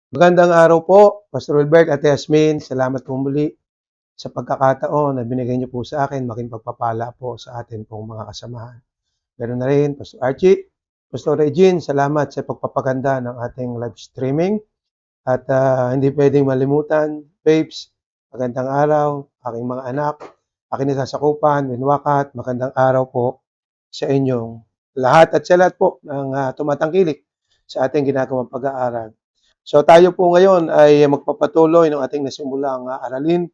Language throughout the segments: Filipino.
Magandang araw po, Pastor Wilbert at Yasmin. Salamat po muli sa pagkakataon na binigay niyo po sa akin maging pagpapala po sa atin pong mga kasamahan. Ganoon na rin, Pastor Archie, Pastor Regine, salamat sa pagpapaganda ng ating live streaming. At hindi pwedeng malimutan, babes, magandang araw, aking mga anak, aking nasasakupan, Winwakat, magandang araw po sa inyong lahat at sa lahat po ng tumatangkilik sa ating ginagawang pag-aaral. So tayo po ngayon ay magpapatuloy ng ating nasimulang aralin.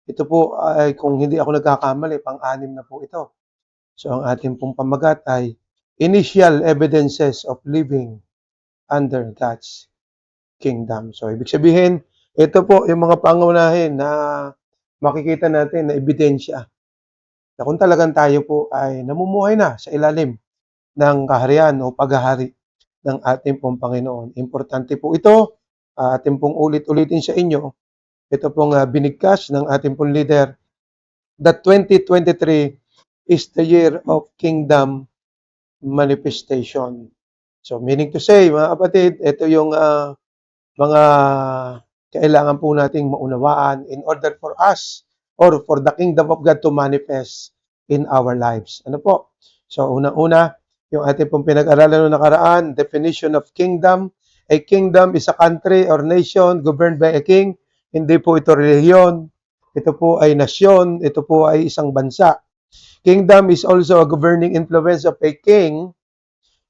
Ito po ay kung hindi ako nagkakamali, pang-anim na po ito. So ang ating pong pamagat ay Initial Evidences of Living under God's Kingdom. So ibig sabihin, ito po yung mga pangunahin na makikita natin na ebidensya na kung talagang tayo po ay namumuhay na sa ilalim ng kaharian o paghahari ng ating pong Panginoon. Importante po ito, ating pong ulit-ulitin sa inyo. Ito pong binigkas ng ating pong leader that 2023 is the year of kingdom manifestation. So meaning to say, mga kapatid, ito yung mga kailangan po nating maunawaan in order for us or for the kingdom of God to manifest in our lives. Ano po? So unang-una, yung ating pong pinag-aralan noong nakaraan, definition of kingdom. A kingdom is a country or nation governed by a king. Hindi po ito relihiyon. Ito po ay nasyon. Ito po ay isang bansa. Kingdom is also a governing influence of a king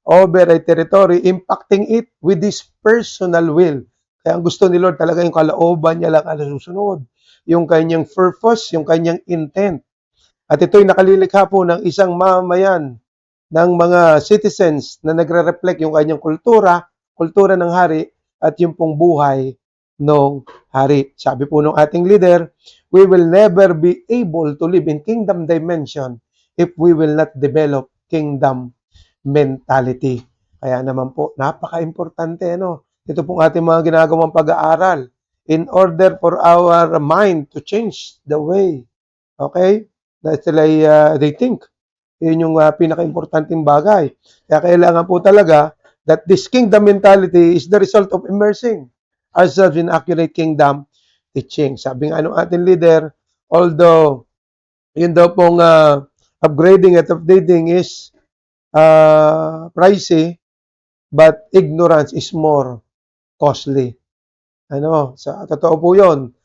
over a territory, impacting it with his personal will. Kaya ang gusto ni Lord talaga yung kalooban niya lang ang nasusunod. Yung kanyang purpose, yung kanyang intent. At ito'y nakalilikha po ng isang mamayan ng mga citizens na nagre-reflect yung kanyang kultura ng hari at yung pong buhay ng hari. Sabi po ng ating leader, we will never be able to live in kingdom dimension if we will not develop kingdom mentality. Kaya naman po, napaka-importante, no? Ito pong ating mga ginagawang pag-aaral in order for our mind to change the way, okay, that they think. Yun yung pinaka-importanting bagay. Kaya kailangan po talaga that this kingdom mentality is the result of immersing ourselves in accurate kingdom teaching. Sabi nga ng ating leader, although yun daw pong upgrading at updating is pricey, but ignorance is more costly. Ano, sa totoo po yun,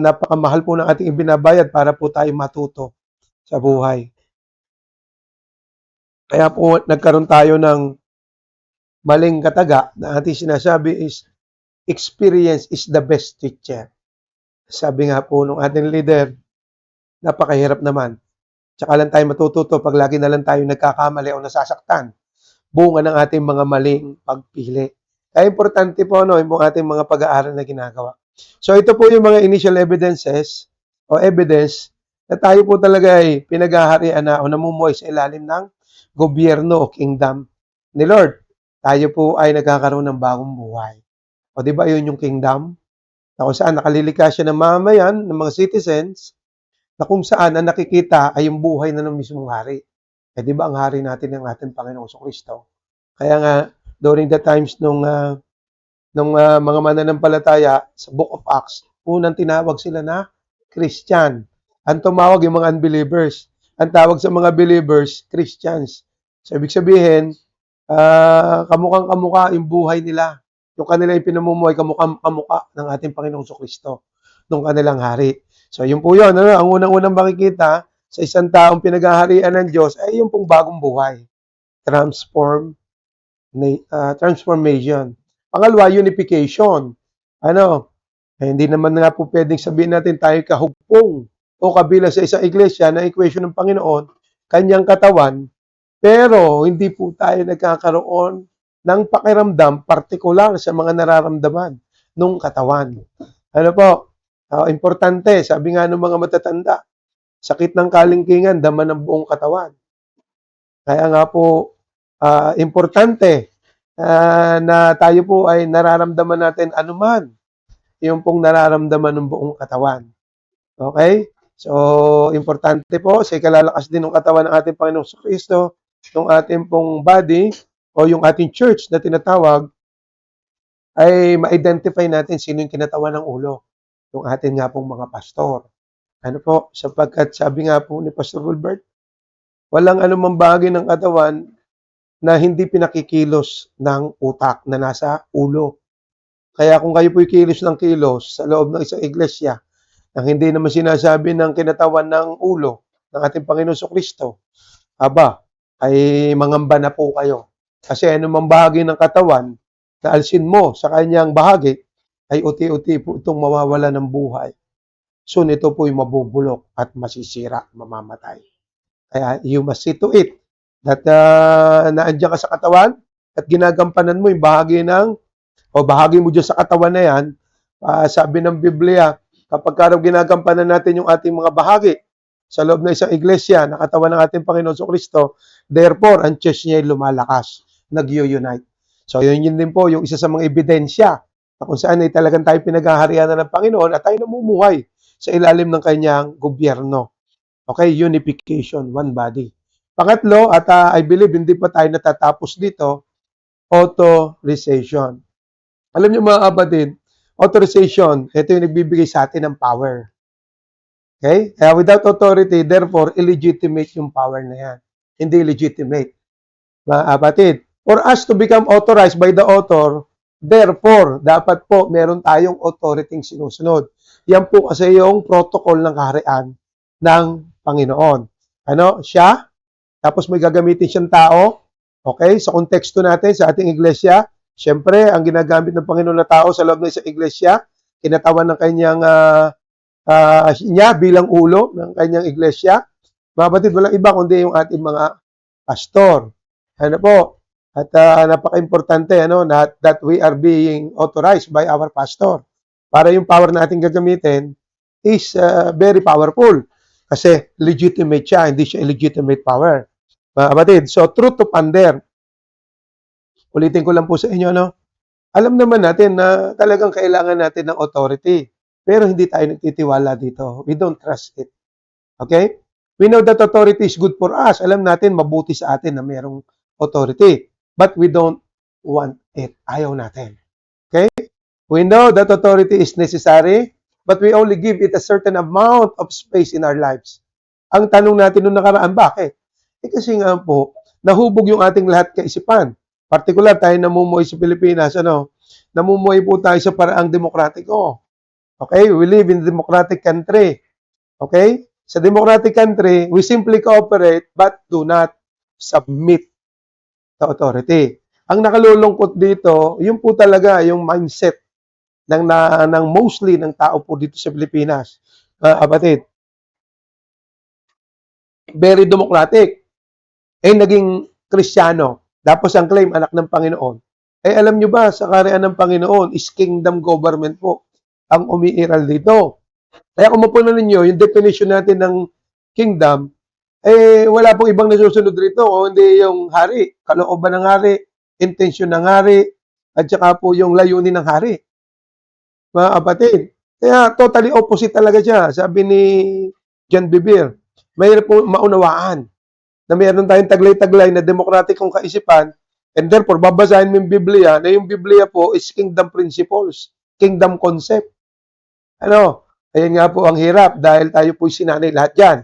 napakamahal po ng ating ibinabayad para po tayo matuto sa buhay. Kaya po nagkaroon tayo ng maling kataga na ating sinasabi is experience is the best teacher. Sabi nga po ng ating leader, napakahirap naman. Tsaka lang tayo matututo pag lagi na lang tayo nagkakamali o nasasaktan. Bunga ng ating mga maling pagpili. Kaya importante po yung ating mga pag-aaral na ginagawa. So ito po yung mga initial evidences o evidence na tayo po talaga ay pinaghaharian na o namumuhay sa ilalim ng gobyerno o kingdom ni Lord. Tayo po ay nagkakaroon ng bagong buhay. O di ba yun yung kingdom? Na kung saan nakalilikha siya ng mamayan, ng mga citizens, na kung saan ang nakikita ay yung buhay na ng mismong hari. Eh di ba ang hari natin ng ating Panginoong Kristo? Kaya nga, during the times nung mga mananampalataya sa Book of Acts, unang tinawag sila na Christian. Ang tumawag yung mga unbelievers. Ang tawag sa mga believers, Christians. So, ibig sabihin, kamukhang-kamukha yung buhay nila. Yung kanila yung pinamumuhay, kamukhang-kamukha ng ating Panginoong Kristo, nung kanilang hari. So, yun po yun. Ano? Ang unang-unang makikita sa isang taong pinaghaharian ng Diyos ay yung pong bagong buhay. Transformation. Pangalawa, unification. Ano? Hindi naman nga po pwedeng sabihin natin tayo kahugpong o kabilang sa isang iglesia na equation ng Panginoon, kanyang katawan, pero hindi po tayo nagkakaroon ng pakiramdam partikular sa mga nararamdaman ng katawan. Ano po? Importante, sabi nga ng mga matatanda, sakit ng kalingkingan, dama ng buong katawan. Kaya nga po, importante na tayo po ay nararamdaman natin anuman yung pong nararamdaman ng buong katawan. Okay? So, importante po sa ikalalakas din ng katawan ng ating Panginoong Kristo, yung ating pong body o yung ating church na tinatawag, ay ma-identify natin sino yung kinatawan ng ulo. Yung atin nga pong mga pastor. Ano po, sapagkat sabi nga po ni Pastor Wilbert, walang anumang bahagi ng katawan na hindi pinakikilos ng utak na nasa ulo. Kaya kung kayo po'y kilos ng kilos sa loob ng isang iglesia, nang hindi naman sinasabi ng kinatawan ng ulo ng ating Panginoon Kristo, aba, ay mangamba na po kayo. Kasi anumang bahagi ng katawan na alsin mo sa kanyang bahagi, ay uti-uti po itong mawawala ng buhay. Soon ito po'y mabubulok at masisira, mamamatay. Kaya you must see to it that naandyan ka sa katawan at ginagampanan mo yung bahagi bahagi mo dyan sa katawan na yan. Sabi ng Biblia, kapag karaw ginagampanan natin yung ating mga bahagi sa loob ng isang iglesia na katawan ng ating Panginoon Kristo, therefore, ang church niya ay lumalakas, nag-unite. So, yun din po yung isa sa mga ebidensya na kung saan ay talagang tayo pinaghaharian na ng Panginoon at tayo namumuhay sa ilalim ng kanyang gobyerno. Okay, unification, one body. Pangatlo, at I believe hindi pa tayo natatapos dito, authorization. Alam niyo mga kapatid, authorization, ito yung nagbibigay sa atin ng power. Okay? Without authority, therefore, illegitimate yung power na yan. Hindi legitimate. Mga kapatid, for us to become authorized by the author, therefore, dapat po meron tayong authority sinusunod. Yan po kasi yung protocol ng kaharian ng Panginoon. Ano? Siya, tapos may gagamitin siyang tao. Okay? Sa konteksto natin, sa ating iglesia, siyempre, ang ginagamit ng Panginoon na tao sa loob ng isang iglesia, kinatawan ng kanyang niya bilang ulo ng kanyang iglesia. Mga batid, walang iba kundi yung ating mga pastor. Ano po? At napaka-importante that we are being authorized by our pastor. Para yung power na ating gagamitin is very powerful. Kasi legitimate siya, hindi siya illegitimate power. Mga kapatid, so truth to ponder. Ulitin ko lang po sa inyo, alam naman natin na talagang kailangan natin ng authority. Pero hindi tayo nagtitiwala dito. We don't trust it. Okay? We know that authority is good for us. Alam natin, mabuti sa atin na mayroong authority. But we don't want it. Ayaw natin. Okay? We know that authority is necessary, but we only give it a certain amount of space in our lives. Ang tanong natin nung nakaraan, bakit? Kasi nga po, nahubog yung ating lahat kaisipan. Partikular, tayo namumuhay sa Pilipinas, namumuhay po tayo sa paraang demokratiko. Okay? We live in a democratic country. Okay? Sa democratic country, we simply cooperate but do not submit to authority. Ang nakalulungkot dito, yun po talaga yung mindset ng mostly ng tao po dito sa Pilipinas. Kapatid, very democratic. Naging Kristiyano. Tapos ang claim, anak ng Panginoon. Alam nyo ba, sa kaharian ng Panginoon is kingdom government po ang umiiral dito. Kaya kung mapunan ninyo, yung definition natin ng kingdom, wala pong ibang nasusunod rito o hindi yung hari, kalooban ng hari, intensyon ng hari, at saka po yung layunin ng hari. Mga kapatid, kaya totally opposite talaga siya. Sabi ni John Bevere, mayroon po maunawaan na mayroon tayong taglay-taglay na demokratikong kaisipan and therefore babasahin mo yung Biblia na yung Biblia po is kingdom principles, kingdom concept. Ayan nga po ang hirap dahil tayo po'y sinanay lahat dyan.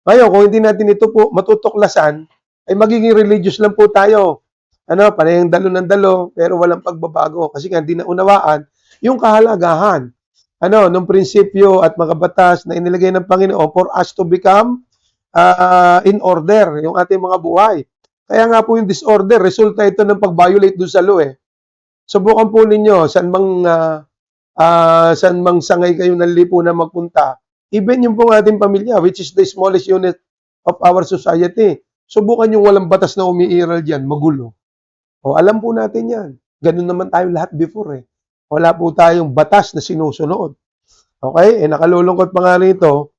Ngayon, kung hindi natin ito po matutuklasan, ay magiging religious lang po tayo. Parehong dalo ng dalo, pero walang pagbabago. Kasi nga, hindi naunawaan yung kahalagahan. Nung prinsipyo at mga batas na inilagay ng Panginoon for us to become in order, yung ating mga buhay. Kaya nga po yung disorder, resulta ito ng pag-violate doon sa law. Subukan po ninyo, saan mang sangay kayo ng lipunan magpunta. Even yung pong ating pamilya, which is the smallest unit of our society. Subukan yung walang batas na umiiral dyan, magulo. Alam po natin yan. Ganun naman tayo lahat before. Wala po tayong batas na sinusunod. Okay? Nakalulungkot pa nga rito,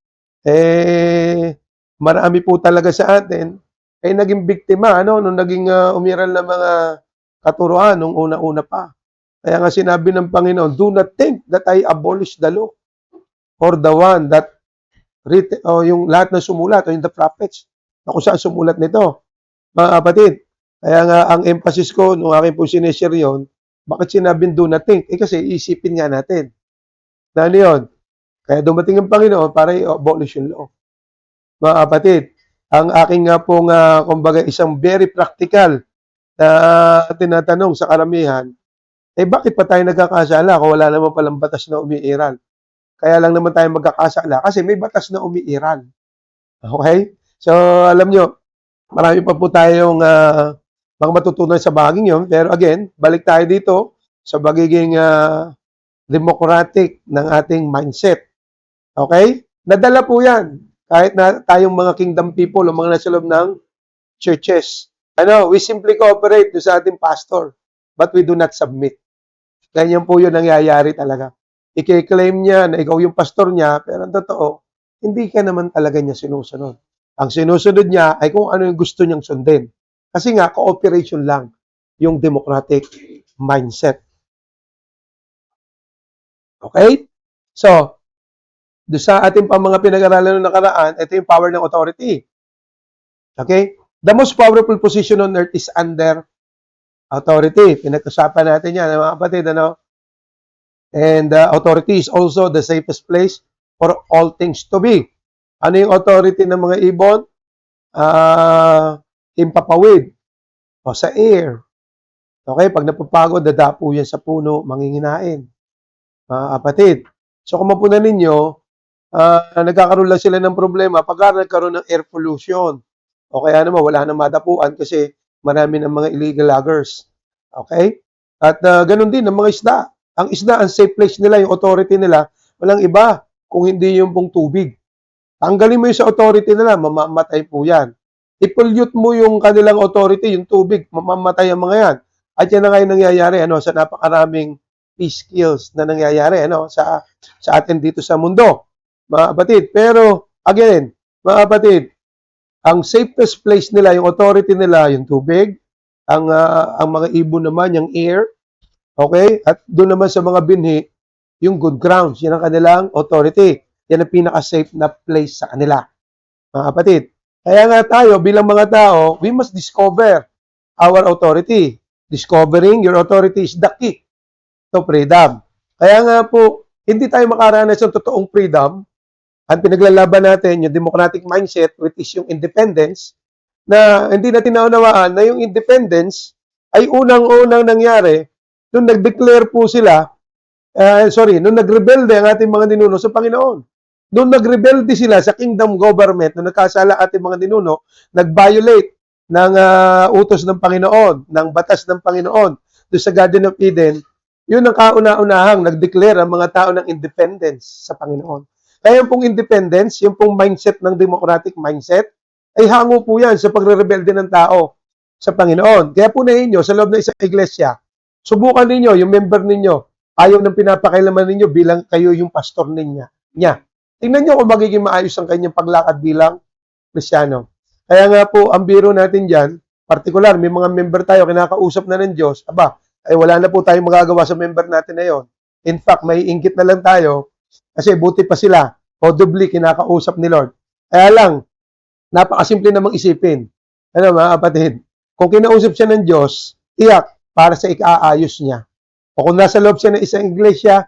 marami po talaga sa atin, naging biktima, nung naging umiral na mga katuruan nung una-una pa. Kaya nga sinabi ng Panginoon, do not think that I abolish the law or the one that yung lahat na sumulat o yung the prophets na kung saan sumulat nito. Mga kapatid, kaya nga ang emphasis ko nung aking po sinishare yun, Bakit sinabing do not think? Kasi iisipin nga natin. Na ano yun? Kaya dumating ang Panginoon para i-abolish yung law. Mga kapatid, ang aking nga pong, kumbaga, isang very practical na tinatanong sa karamihan, bakit pa tayo nagkakasala kung wala naman palang batas na umiiral? Kaya lang naman tayo magkakasala kasi may batas na umiiral. Okay? So, alam nyo, marami pa po tayong mga matutunan sa baging yun. Pero again, balik tayo dito sa pagiging democratic ng ating mindset. Okay? Nadala po yan. Kahit na tayong mga kingdom people o mga nasa loob ng churches. We simply cooperate sa ating pastor, but we do not submit. Ganyan po yun nangyayari talaga. I-claim niya na ikaw yung pastor niya, pero ang totoo, hindi ka naman talaga niya sinusunod. Ang sinusunod niya ay kung ano yung gusto niyang sundin. Kasi nga, cooperation lang yung democratic mindset. Okay? So, doon sa ating mga pinag-aralan ng nakaraan, ito yung power ng authority. Okay? The most powerful position on earth is under authority. Pinag-usapan natin yan, mga kapatid, And authority is also the safest place for all things to be. Ano yung authority ng mga ibon? Himpapawid o sa air. Okay, pag napapagod, dadapo yan sa puno, manginginain. Mga kapatid. So kung mapunan ninyo, nagkakaroon lang sila ng problema pag nagkaroon ng air pollution. O kaya naman, wala nang madapuan kasi marami ng mga illegal loggers. Okay? At ganun din ang mga isda. Ang isda, ang safe place nila, yung authority nila, walang iba kung hindi yung pong tubig. Tanggalin mo yung sa authority nila, mamamatay po yan. I-pollute mo yung kanilang authority, yung tubig, mamamatay ang mga yan. At yan na nga yung nangyayari sa napakaraming peace kills na nangyayari sa atin dito sa mundo, mga kapatid. Pero, again, mga kapatid, ang safest place nila, yung authority nila, yung tubig, ang mga ibon naman, yung air, okay? At doon naman sa mga binhi, yung good grounds, yan ang kanilang authority. Yan ang pinaka-safe na place sa kanila, mga kapatid. Kaya nga tayo, bilang mga tao, we must discover our authority. Discovering your authority is the key to freedom. Kaya nga po, hindi tayo makaranas ng totoong freedom. Ang pinaglalaban natin, yung democratic mindset, which is yung independence, na hindi natin naunawaan na yung independence ay unang-unang nangyari nung nag-declare po sila, nung nag-rebelde ang ating mga ninuno sa Panginoon. Nung nag-rebelde sila sa kingdom government, nung nagkasala ating mga ninuno, nag-violate ng utos ng Panginoon, ng batas ng Panginoon, doon sa Garden of Eden, yun ang kauna-unahang nag-declare ang mga tao ng independence sa Panginoon. Kaya yung pong independence, yung pong mindset ng democratic mindset, ay hango po yan sa pagre-rebelde ng tao sa Panginoon. Kaya po ninyo, sa loob ng isang iglesia, subukan ninyo, yung member ninyo, ayaw ng pinapakailaman ninyo bilang kayo yung pastor niya. Tingnan nyo kung magiging maayos ang kanyang paglakad bilang Kristyano. Kaya nga po, ang biro natin dyan, partikular, may mga member tayo, kinakausap na ng Diyos, wala na po tayong magagawa sa member natin na yon. In fact, may inggit na lang tayo, kasi buti pa sila, audibly kinakausap ni Lord. Kaya lang, napakasimple namang isipin. Mga kapatid, kung kinausap siya ng Diyos, tiyak, para sa ikaayos niya. O kung nasa loob siya ng isang iglesia,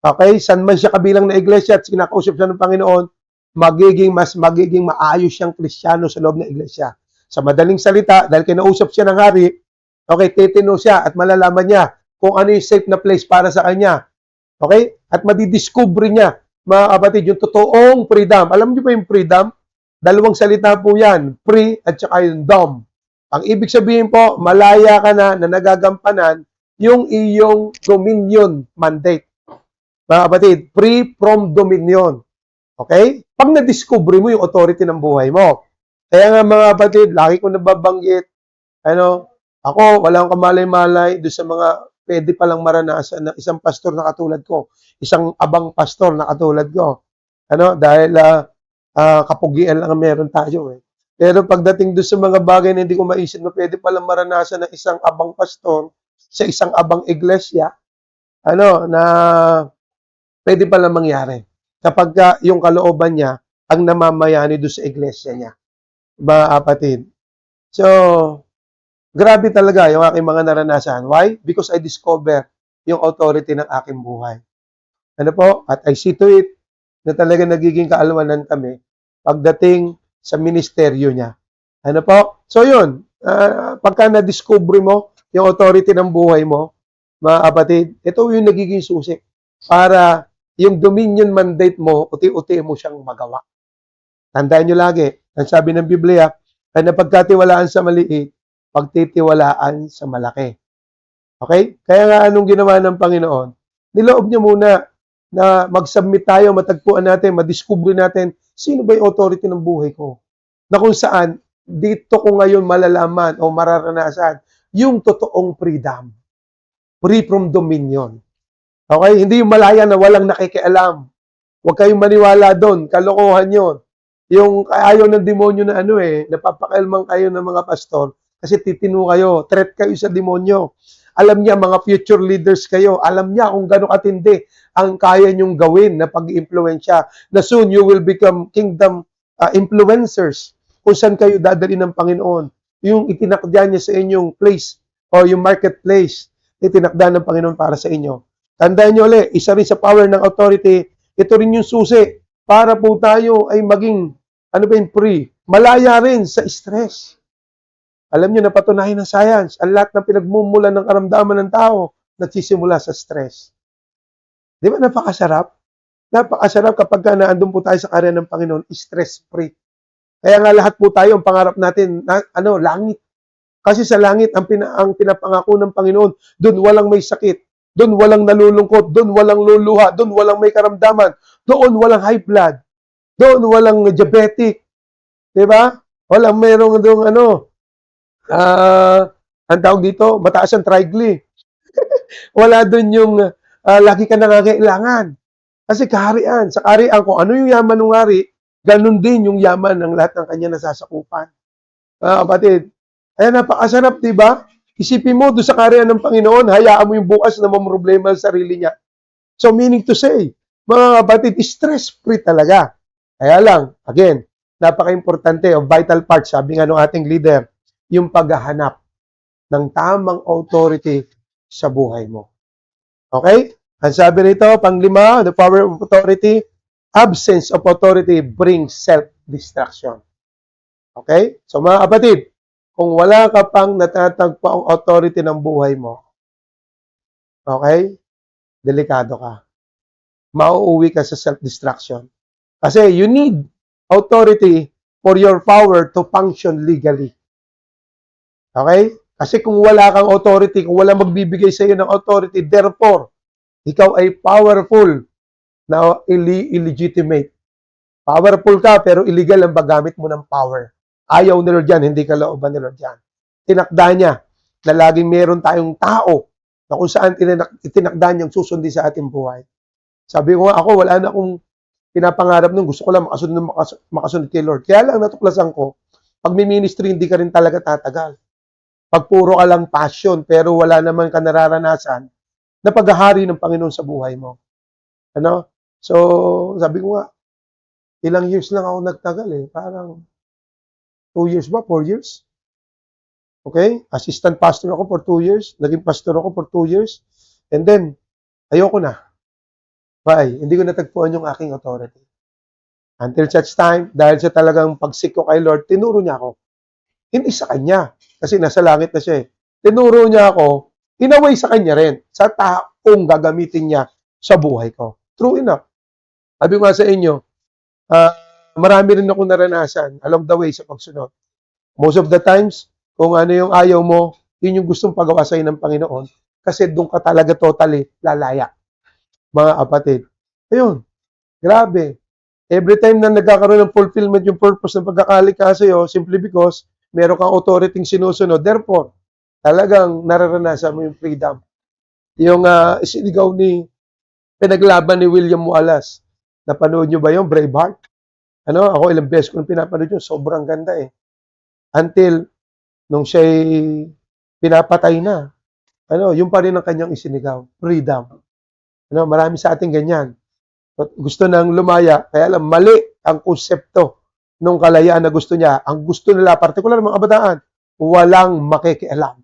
okay, saan man siya kabilang na iglesia at kinakausap siya ng Panginoon, magiging maayos siyang Kristiyano sa loob ng iglesia. Sa madaling salita, dahil kinausap siya ng hari, okay, titino siya at malalaman niya kung ano yung safe na place para sa kanya. Okay? At madidiscover niya, mga kapatid, yung totoong freedom. Alam niyo ba yung freedom? Dalawang salita po yan, free at saka yung dom. Ang ibig sabihin po, malaya ka na nagagampanan yung iyong dominion mandate. Mga kapatid, free from dominion. Okay? Pag na-discover mo yung authority ng buhay mo. Kaya nga mga kapatid, lagi ko nababanggit, ako, walang kamalay-malay doon sa mga pwede palang maranasan ng isang pastor na katulad ko. Isang abang pastor na katulad ko. Dahil kapugian lang ang meron tayo eh. Pero pagdating doon sa mga bagay na hindi ko maisip na pwede palang maranasan ng isang abang pastor sa isang abang iglesia, na pwede palang mangyari. Kapag yung kalooban niya ang namamayani doon sa iglesia niya. Mga kapatid. So, Grabe talaga yung aking mga naranasan. Why? Because I discover yung authority ng aking buhay. Ano po? At I see to it na talaga nagiging kaalwanan kami pagdating sa ministeryo niya. Ano po? So yun, pagka na-discover mo yung authority ng buhay mo, mga kapatid, ito yung nagiging susi para yung dominion mandate mo, uti-uti mo siyang magawa. Tandaan nyo lagi, ang sabi ng Biblia, ay napagkatiwalaan sa maliit, pagtitiwalaan sa malaki. Okay? Kaya nga anong ginawa ng Panginoon? Niloob niya muna na mag-submit tayo, matagpuan natin, madiscover natin, sino ba yung authority ng buhay ko? Na kung saan, dito ko ngayon malalaman o mararanasan yung totoong freedom. Free from dominion. Okay? Hindi yung malaya na walang nakikialam. Huwag kayong maniwala doon. Kalokohan yon. Yung ayaw ng demonyo na napapakailmang kayo ng mga pastor kasi titino kayo, threat kayo sa demonyo. Alam niya mga future leaders kayo. Alam niya kung gaano katindi ang kaya niyong gawin na pag-impluensya. Na soon you will become kingdom influencers kung saan kayo dadali ng Panginoon. Yung itinakda niya sa inyong place o yung marketplace, itinakda ng Panginoon para sa inyo. Tandaan niyo ulit, isa rin sa power ng authority, ito rin yung susi para po tayo ay maging, free. Malaya rin sa stress. Alam niyo, napatunayan ng science, ang lahat ng pinagmumula ng karamdaman ng tao, nagsisimula sa stress. Di ba napakasarap? Napakasarap kapag naandun po tayo sa karya ng Panginoon, stress-free. Kaya nga lahat po tayo, ang pangarap natin, langit. Kasi sa langit, ang pinapangako ng Panginoon, doon walang may sakit, doon walang nalulungkot, doon walang luluha, doon walang may karamdaman, doon walang high blood, doon walang diabetic, di ba? Walang merong doon ang tawag dito, mataas ang trigly. Wala doon yung lagi ka nangangailangan. Kasi kaharian, sa kaharian, kung ano yung yaman ng hari, ganun din yung yaman ng lahat ng kanya nasasakupan. Kapatid, ay napakasarap, di ba? Isipin mo, doon sa kaharian ng Panginoon, hayaan mo yung bukas na mamroblema sa sarili niya. So, meaning to say, mga kapatid, stress-free talaga. Kaya lang, again, napaka-importante o vital part, sabi nga ng ating leader, yung paghahanap ng tamang authority sa buhay mo. Okay? Ang sabi nito, panglima, the power of authority, absence of authority brings self-destruction. Okay? So mga kapatid, kung wala ka pang natatagpo ang authority ng buhay mo, okay? Delikado ka. Mauuwi ka sa self-destruction. Kasi you need authority for your power to function legally. Okay? Kasi kung wala kang authority, kung wala magbibigay sa iyo ng authority, therefore, ikaw ay powerful na illegitimate. Powerful ka, pero illegal ang paggamit mo ng power. Ayaw ni Lord yan, hindi kalooban ni Lord yan. Tinakda niya na laging meron tayong tao na kung saan itinakda niyang susundi sa ating buhay. Sabi ko nga ako, wala na akong pinapangarap nun. Gusto ko lang makasunod kay Lord. Kaya lang natuklasan ko, pag may ministry, hindi ka rin talaga tatagal. Pag puro ka lang passion, pero wala naman ka nararanasan na paghahari ng Panginoon sa buhay mo. Ano? So, sabi ko nga, ilang years lang ako nagtagal Parang 2 years ba? 4 years? Okay? Assistant pastor ako for 2 years. Naging pastor ako for 2 years. And then, ayoko na. Why? Hindi ko natagpuan yung aking authority. Until such time, dahil sa talagang pagsik ko kay Lord, tinuro niya ako. Hindi sa Kanya. Kasi nasa langit na siya Tinuro niya ako, in a way sa Kanya rin. Sa taong gagamitin niya sa buhay ko. True enough. Sabi ko nga sa inyo, marami rin ako naranasan along the way sa pagsunod. Most of the times, kung ano yung ayaw mo, yun yung gustong pagawa sa'yo ng Panginoon. Kasi doon ka talaga totally lalaya. Mga kapatid. Ayun, grabe. Every time na nagkakaroon ng fulfillment yung purpose ng pagkakalika sa'yo, simply because meron kang authority sinusunod. Therefore, talagang nararanasan mo yung freedom. Yung isinigaw pinaglaban ni William Wallace. Napanood nyo ba yung Braveheart? Ako ilang beses ko pinapanood yun. Sobrang ganda Until, nung siya'y pinapatay na, yung pa rin ang kanyang isinigaw. Freedom. Marami sa ating ganyan. Gusto nang lumaya, kaya lang mali ang konsepto ng kalayaan na gusto niya. Ang gusto nila, partikular mga kabataan, walang makikialam.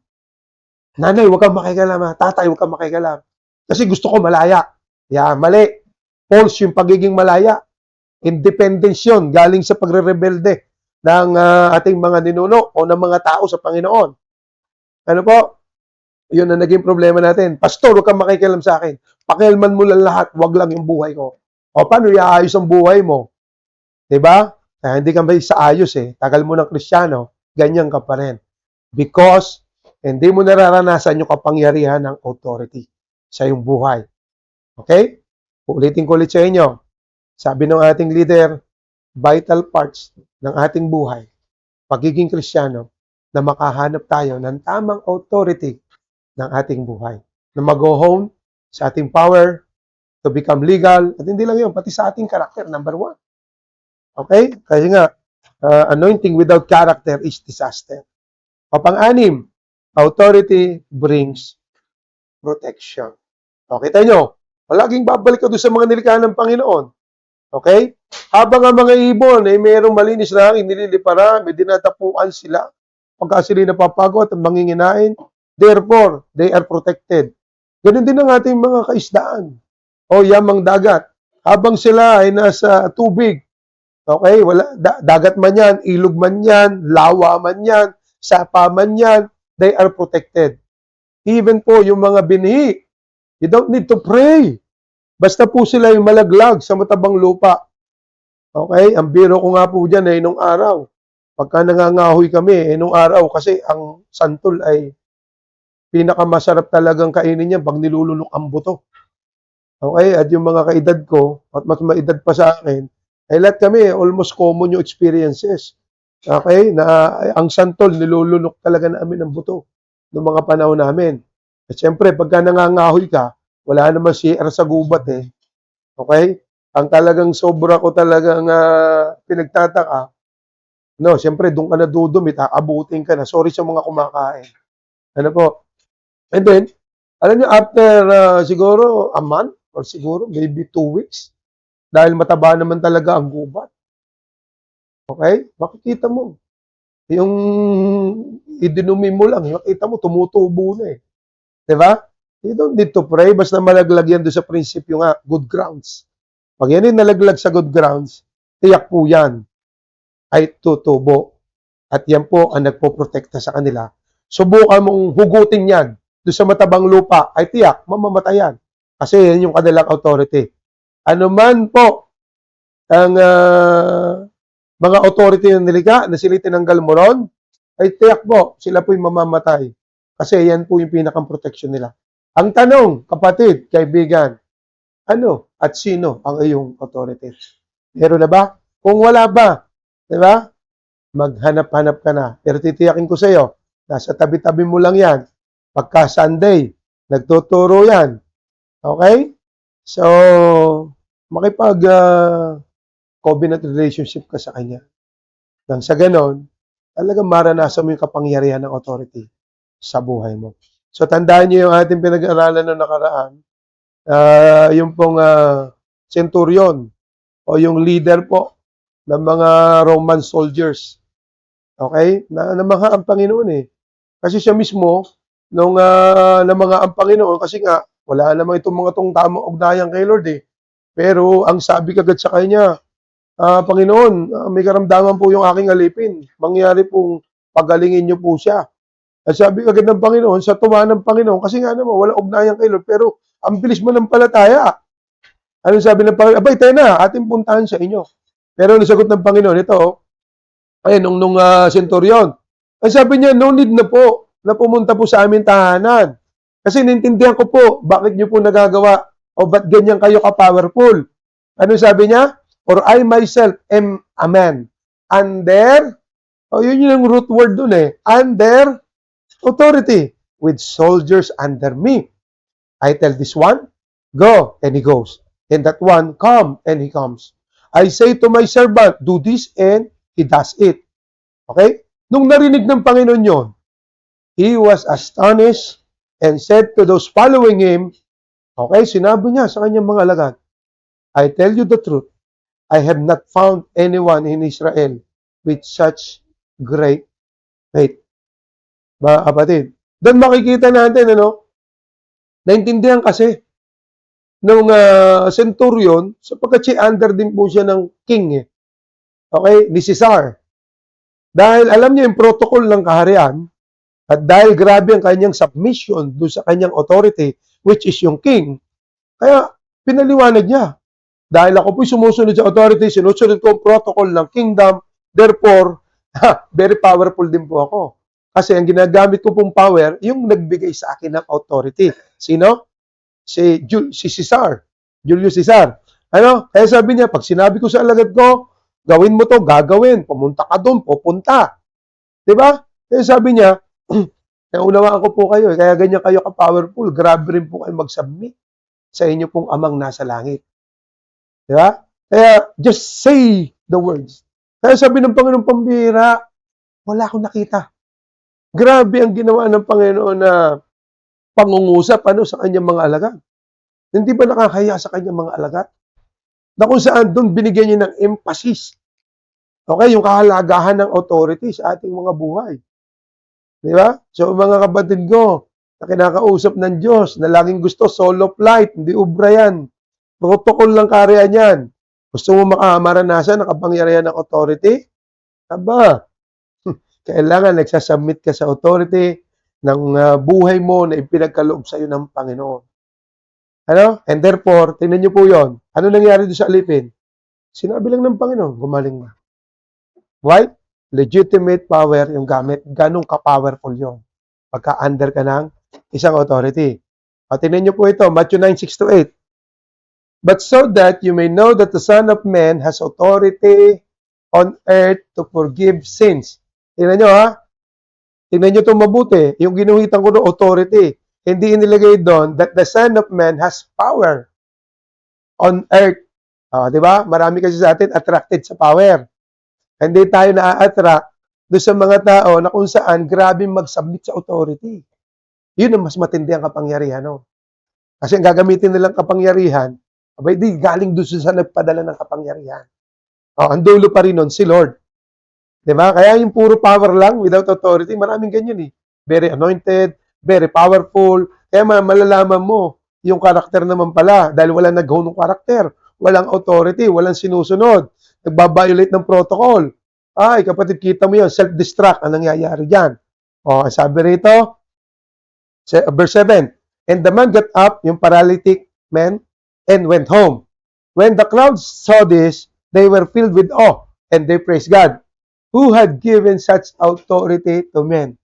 Nanay, huwag kang makikialam ha. Tatay, huwag kang makikialam. Kasi gusto ko malaya. Yeah, mali. False yung pagiging malaya. Independence yun, galing sa pagre-rebelde ng ating mga ninuno o ng mga tao sa Panginoon. Ano po? Yun ang naging problema natin. Pastor, huwag kang makikialam sa akin. Pakialman mo lang lahat, huwag lang yung buhay ko. O paano iaayos ang buhay mo? Diba? Kaya hindi ka ba sa ayos eh. Tagal mo ng Kristiyano, ganyan ka pa rin. Because hindi mo nararanasan yung kapangyarihan ng authority sa iyong buhay. Okay? Ulitin ko ulit sa inyo. Sabi ng ating leader, vital parts ng ating buhay, pagiging Kristiyano, na makahanap tayo ng tamang authority ng ating buhay. Na mag-go home sa ating power to become legal. At hindi lang yun, pati sa ating character, number 1. Okay? Kasi nga, anointing without character is disaster. O pang-anim, authority brings protection. Okay, tayo nyo, palaging babalik ka doon sa mga nilikha ng Panginoon. Okay? Habang ang mga ibon ay mayroong malinis na hangin, nililipara, may dinatapuan sila. Pagka sila napapagod at manginginain, therefore, they are protected. Ganun din ang ating mga kaisdaan o yamang dagat. Habang sila ay nasa tubig, okay, wala, dagat man yan, ilog man yan, lawa man yan, sapa man yan, they are protected. Even po yung mga binhi, you don't need to pray. Basta po sila yung malaglag sa matabang lupa. Okay? Ang biro ko nga po dyan nung araw. Pagka nangangahoy kami, nung araw, kasi ang santol ay pinakamasarap talagang kainin niya pag nilulunok ang buto. Okay? At yung mga kaedad ko, at mas maedad pa sa akin, ay lahat kami, almost common yung experiences. Okay? Na ang santol, nilulunok talaga namin ang buto noong mga panahon namin. At syempre, pagka nangangahoy ka, wala naman CR sa gubat eh. Okay? Ang talagang sobra ko talagang pinagtataka, no, siyempre doon ka na dudumit, abutin ka na. Sorry sa mga kumakain. Ano po? And then, alam nyo, after siguro a month or siguro maybe 2 weeks, dahil mataba naman talaga ang gubat. Okay? Makikita mo. Yung idinumi mo lang, makita mo, tumutubo na eh. Diba? You don't need to pray, basta malaglag yan doon sa prinsipyo nga, good grounds. Pag yan ay nalaglag sa good grounds, tiyak po yan ay tutubo. At yan po ang nagpoprotekta sa kanila. Subukan mong hugutin yan doon sa matabang lupa, ay tiyak, mamamatayan. Kasi yan yung kanilang authority. Ano man po ang mga authority ng nilikha na sila tinanggal mo ron, ay tiyak po, sila po yung mamamatay. Kasi yan po yung pinakang protection nila. Ang tanong, kapatid, kaibigan, ano at sino ang iyong authority? Meron na ba? Kung wala ba, di ba? Maghanap-hanap ka na. Pero titiyakin ko sa iyo, nasa tabi-tabi mo lang yan. Pagka Sunday, nagtuturo yan. Okay? So, makipag covenant relationship ka sa kanya. Nang sa ganon, talagang maranasan mo yung kapangyarihan ng authority sa buhay mo. So, tandaan niyo yung ating pinag-aralan ng nakaraan. Yung pong centurion o yung leader po ng mga Roman soldiers. Okay? Namangha ang Panginoon eh. Kasi siya mismo, nung namangha ang Panginoon, kasi nga, wala namang itong mga itong tamang ugnayan kay Lord eh. Pero ang sabi kagad sa kanya, Panginoon, may karamdaman po yung aking alipin. Mangyari pong pagalingin niyo po siya. At sabi kagad ng Panginoon, sa tuwa ng Panginoon, kasi nga naman, wala ugnayan kay Lord, pero ang bilis mo ng palataya. Ano sabi ng Panginoon? Abay, tayo na, ating puntahan sa inyo. Pero nasagot ng Panginoon, ito, nung centurion, ang sabi niya, no need na po, na pumunta po sa aming tahanan. Kasi nintindihan ko po, bakit niyo po nagagawa, o ba't ganyan kayo ka-powerful? Ano sabi niya? Or I myself am a man. Under, yun yung root word dun eh, under authority, with soldiers under me. I tell this one, go, and he goes. And that one, come, and he comes. I say to my servant, do this, and he does it. Okay? Nung narinig ng Panginoon yun, he was astonished and said to those following him, okay, sinabi niya sa kanyang mga alagad, I tell you the truth, I have not found anyone in Israel with such great faith. mga kapatid. Doon makikita natin, naintindihan kasi nung centurion, sapagkat siya under din po siya ng king, eh. Okay? Ni Caesar. Dahil alam niya yung protocol ng kaharian, at dahil grabe ang kanyang submission doon sa kanyang authority, which is yung king, kaya pinaliwanag niya. Dahil ako po'y sumusunod sa authority, sinusunod ko ang protocol ng kingdom, therefore, very powerful din po ako. Kasi ang ginagamit ko pong power, yung nagbigay sa akin ng authority. Sino? Si Caesar. Julius Caesar. Kaya sabi niya, pag sinabi ko sa alagad ko, gawin mo to, gagawin. Pumunta ka doon, pupunta. Diba? Kaya sabi niya, naunawaan ko po kayo, kaya ganyan kayo ka-powerful. Grabe rin po kayo mag-submit sa inyo pong amang nasa langit. Diba? Kaya, just say the words. Kaya sabi ng Panginoon pambihira, wala akong nakita. Grabe ang ginawa ng Panginoon na pangungusap sa kanyang mga alagad. Hindi ba nakakaya sa kanyang mga alagad? Na kung saan doon binigyan niya ng emphasis. Okay, yung kahalagahan ng authority sa ating mga buhay. Di ba? So mga kapatid ko, na kinakausap ng Diyos, na laging gusto solo flight, hindi ubra yan. Protocol lang karya niyan. Gusto mo maranasan ang kapangyarihan ng authority? Aba, kailangan nagsasubmit ka sa authority ng buhay mo na ipinagkaloob sa iyo ng Panginoon. And therefore, tingnan niyo po yon. Ano nangyari doon sa alipin? Sinabi lang ng Panginoon, gumaling na. Why? Legitimate power yung gamit. Ganong ka-powerful yun. Pagka-under ka ng isang authority. Tingnan niyo po ito, Matthew 9:6-8. But so that you may know that the Son of Man has authority on earth to forgive sins. Tingnan nyo Tingnan nyo ito mabuti. Yung ginuhitan ko ng authority. Hindi inilagay doon that the Son of Man has power on earth. Diba? Marami kasi sa atin attracted sa power. Hindi tayo na-attract doon sa mga tao na kung saan grabe mag-submit sa authority. Yun ang mas matindi ang kapangyarihan. Kasi ang gagamitin nilang kapangyarihan, abay di galing doon sa nagpadala ng kapangyarihan. Ang dulo pa rin nun, si Lord. Diba? Kaya yung puro power lang without authority, maraming ganyan eh. Very anointed, very powerful. Kaya malalaman mo yung karakter naman pala dahil walang nag-hone ng karakter, walang authority, walang sinusunod, nagbabiolate ng protocol. Ay, kapatid, kita mo yun, self-destruct ang nangyayari dyan. Sabi rito, verse 7, and the man got up, yung paralytic man, and went home. When the crowds saw this, they were filled with awe, and they praised God, who had given such authority to men.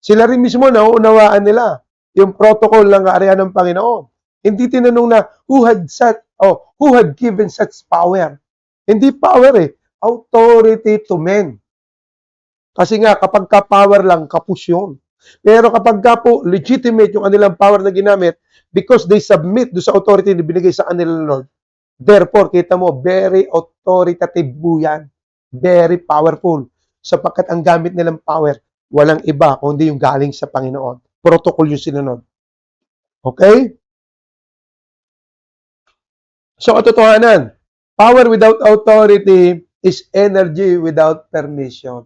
Sila rin mismo nauunawaan nila yung protocol ng area ng Panginoon. Hindi tinanong na who had given such power. Hindi power authority to men. Kasi nga kapag ka power lang, kapus yun. Pero kapag ka po legitimate yung kanilang power na ginamit because they submit do sa authority na binigay sa kanilang Lord. Therefore, kita mo, very authoritative po yan. Very powerful. Sapagkat ang gamit nilang power, walang iba kundi yung galing sa Panginoon. Protocol yung sinunod. Okay? So, katotohanan, power without authority is energy without permission.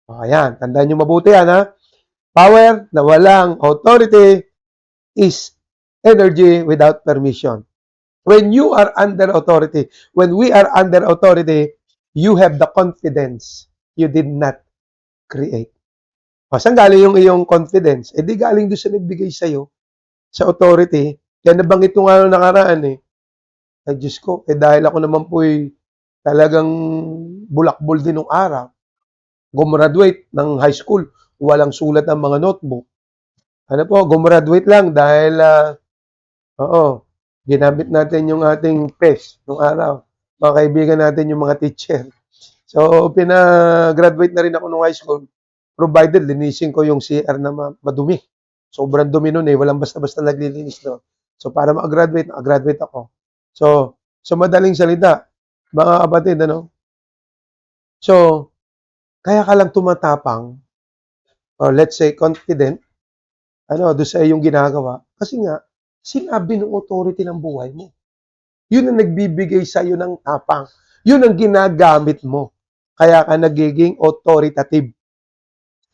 Ayan, tandaan nyo mabuti yan, Power na walang authority is energy without permission. When you are under authority, when we are under authority, you have the confidence you did not create. Saan galing yung iyong confidence? Di galing doon sa nagbigay sa'yo, sa authority. Kaya nabanggit ko nga nakaraan Ay, Diyos ko, dahil ako naman po'y talagang bulakbol din nung araw. Gumraduate ng high school, walang sulat ang mga notebook. Gumraduate lang dahil, ginamit natin yung ating PES nung araw. Mga kaibigan natin yung mga teacher. So, pina-graduate na rin ako nung high school. Provided, linisin ko yung CR na madumi. Sobrang dumi nun walang basta-basta naglilinis doon. So, para mag-graduate, nag-graduate ako. So, madaling salita, mga kapatid, So, kaya ka lang tumatapang, or let's say, confident, doon sa iyong ginagawa, kasi nga, sinabi ng authority ng buhay mo. Yun ang nagbibigay sa iyo ng tapang. Yun ang ginagamit mo. Kaya ka nagiging authoritative.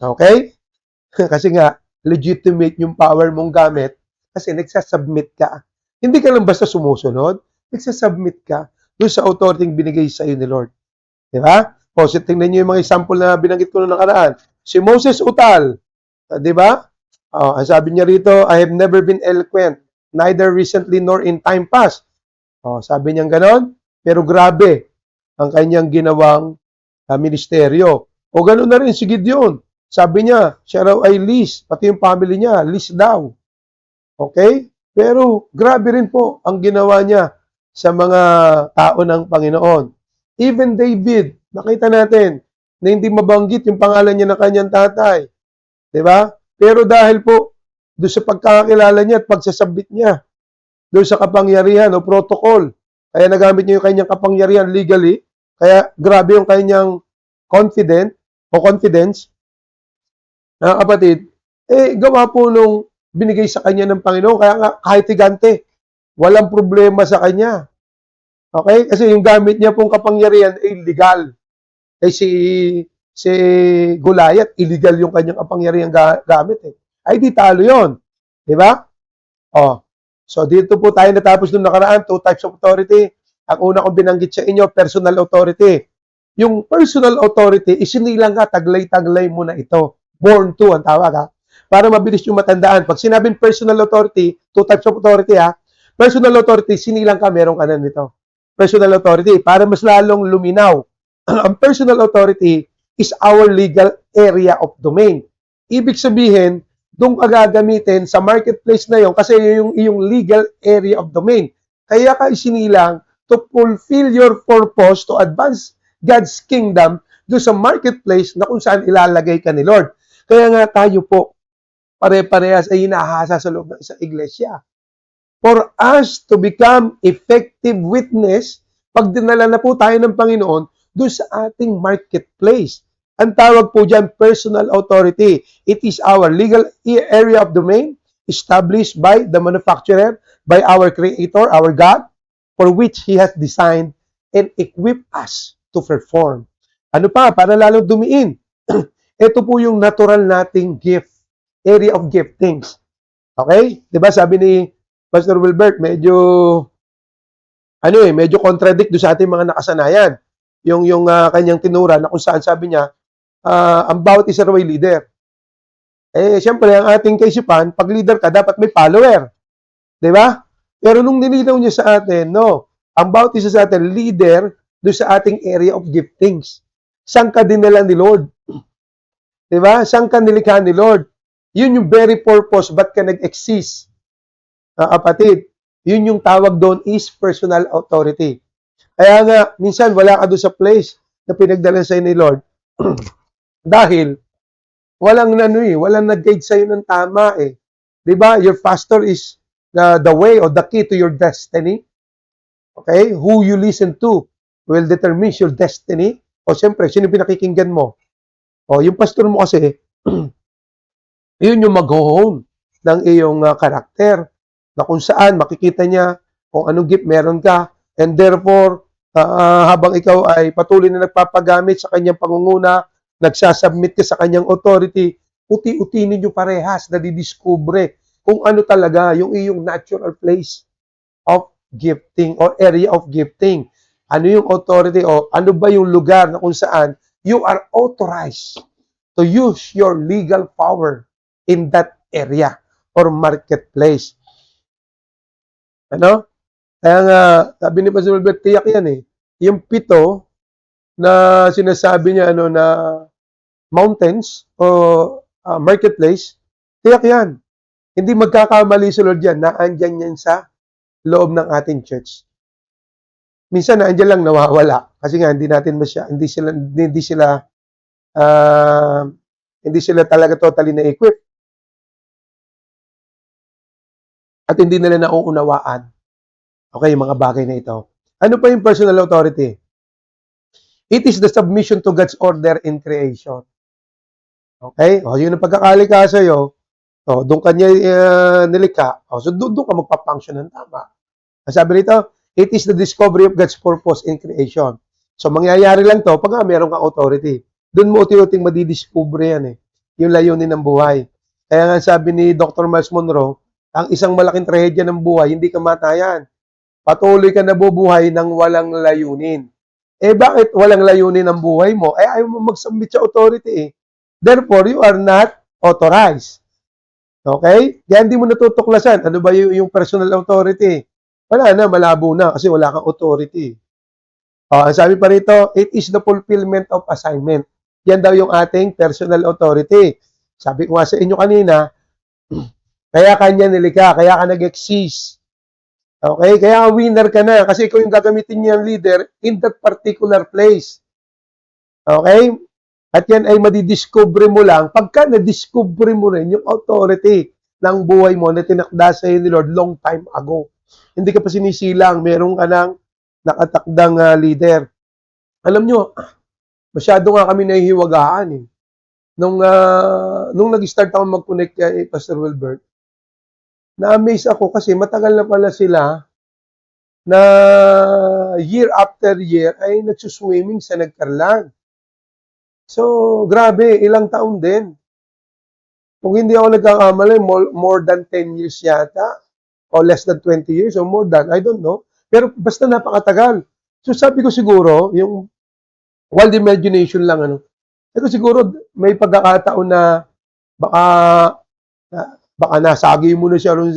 Okay? Kasi nga, legitimate yung power mong gamit kasi nagsasubmit ka. Hindi ka lang basta sumusunod, nagsasubmit ka doon sa authority binigay sa iyo ni Lord. Di ba? O, so, tingnan niyo yung mga example na binanggit ko noong nakaraan. Si Moses Utal, di ba? Ang sabi niya rito, I have never been eloquent, neither recently nor in time past. Sabi niya ganon, pero grabe ang kanyang ginawang ministeryo. O gano'n na rin si Gideon. Sabi niya, siya raw ay least, pati yung family niya, least daw. Okay? Pero grabe rin po ang ginawa niya sa mga tao ng Panginoon. Even David, nakita natin na hindi mabanggit yung pangalan niya ng kanyang tatay. Diba? Pero dahil po doon sa pagkakakilala niya at pagsasabit niya, doon sa kapangyarihan o protocol, kaya nagamit niya yung kanyang kapangyarihan legally, kaya grabe yung kanyang confidence, na kapatid, gawa po nung binigay sa kanya ng Panginoon, kaya nga kahit higante, walang problema sa kanya. Okay? Kasi yung gamit niya pong kapangyarihan ay legal. Si Goliath, illegal yung kanyang kapangyarihan gamit Ay di talo yun. Di ba? So dito po tayo natapos nung nakaraan, 2 types of authority. Ang una kong binanggit sa inyo, personal authority. Yung personal authority, isinilang ka, taglay-taglay mo na ito. Born to, ang tawag Para mabilis yung matandaan. Pag sinabing personal authority, 2 types of authority Personal authority, sinilang ka, meron ka na nito. Personal authority, para mas lalong luminaw. Ang personal authority is our legal area of domain. Ibig sabihin, doon ka gagamitin sa marketplace na yon kasi yung iyong legal area of domain. Kaya ka isinilang to fulfill your purpose to advance God's kingdom doon sa marketplace na kung saan ilalagay ka ni Lord. Kaya nga tayo po, pare-parehas ay hinahasa sa loob ng isang iglesia. For us to become effective witness, pag dinala na po tayo ng Panginoon doon sa ating marketplace. Ang tawag po dyan, personal authority. It is our legal area of domain established by the manufacturer, by our Creator, our God, for which He has designed and equipped us to perform. Ano pa? Para lalong dumiin. Ito po yung natural nating gift, area of giftings. Okay? Diba sabi ni Pastor Wilbert, medyo contradict doon sa ating mga nakasanayan. Yung kanyang tinura na kung saan sabi niya, ang bawat isa raw ay leader. Siyempre, ang ating kaisipan, pag leader ka, dapat may follower. Diba? Pero nung nilinaw niya sa atin, no, ang bawat isa sa atin, leader doon sa ating area of giftings. Saan ka dinala ni Lord? Diba? Saan ka nilikha ni Lord? Yun yung very purpose, ba't ka nag-exist? Kapatid, yun yung tawag doon is personal authority. Kaya nga, minsan wala ka doon sa place na pinagdala sa'yo ni Lord. Dahil, walang nag-guide sa'yo ng tama Diba? Your pastor is the way or the key to your destiny. Okay? Who you listen to will determine your destiny. O siyempre, sino pinakikinggan mo? O yung pastor mo kasi, yun yung mag-hone ng iyong karakter na kung saan makikita niya kung anong gift meron ka. And therefore, habang ikaw ay patuloy na nagpapagamit sa kanyang pangunguna, nagsasubmit ka sa kanyang authority, uti-uti ninyo parehas na didiskubre kung ano talaga yung iyong natural place of gifting or area of gifting. Ano yung authority o ano ba yung lugar na kung saan you are authorized to use your legal power in that area or marketplace. Ano? Kaya nga, sabi ni Pastor Albert, tiyak yan Yung 7 na sinasabi niya na mountains o marketplace, tiyak yan. Hindi magkakamali si Lord yan, naandyan yan sa loob ng ating church. Minsan naandyan lang nawawala kasi nga hindi sila talaga totally na-equip. At hindi nila nauunawaan. Okay, yung mga bagay na ito. Ano pa yung personal authority? It is the submission to God's order in creation. Okay? Yun ang pagkakalika sa'yo. Doon kanya nilikha. So doon ka magpa-function ng tama. Sabi rito, it is the discovery of God's purpose in creation. So mangyayari lang to pag meron kang authority. Doon mo uti-uting madidiscover yan yung layunin ng buhay. Kaya nga sabi ni Dr. Miles Monroe, ang isang malaking trahedya ng buhay, hindi kamatayan. Patuloy ka nabubuhay ng walang layunin. Eh bakit walang layunin ang buhay mo? Eh ayaw mo mag-submit sa authority eh. Therefore, you are not authorized. Okay? Kaya hindi mo natutuklasan. Ano ba yung personal authority? Wala na, malabo na kasi wala kang authority. Ang sabi pa rito, it is the fulfillment of assignment. Yan daw yung ating personal authority. Sabi ko nga sa inyo kanina, kaya kanya nilikha, kaya ka nag-exist. Okay? Kaya winner ka na kasi ikaw yung gagamitin niyang leader in that particular place. Okay? At yan ay madidiscover mo lang pagka na-discover mo rin yung authority ng buhay mo na tinakda sa ni Lord long time ago. Hindi ka pa sinisilang, meron ka ng nakatakdang leader. Alam nyo, masyado nga kami nahihiwagaan eh. Nung nag-start ako mag-connect kay Pastor Wilbert, na-amaze ako kasi matagal na pala sila na year after year ay nagsuswimming sa Nagkarlan. So, grabe, ilang taon din. Kung hindi ako nagkakamali, more than 10 years yata, o less than 20 years, or more than, I don't know. Pero basta napakatagal. So, sabi ko siguro, yung wild imagination lang, pero siguro, may pagkakataon na baka, baka nasagi mo na siya rin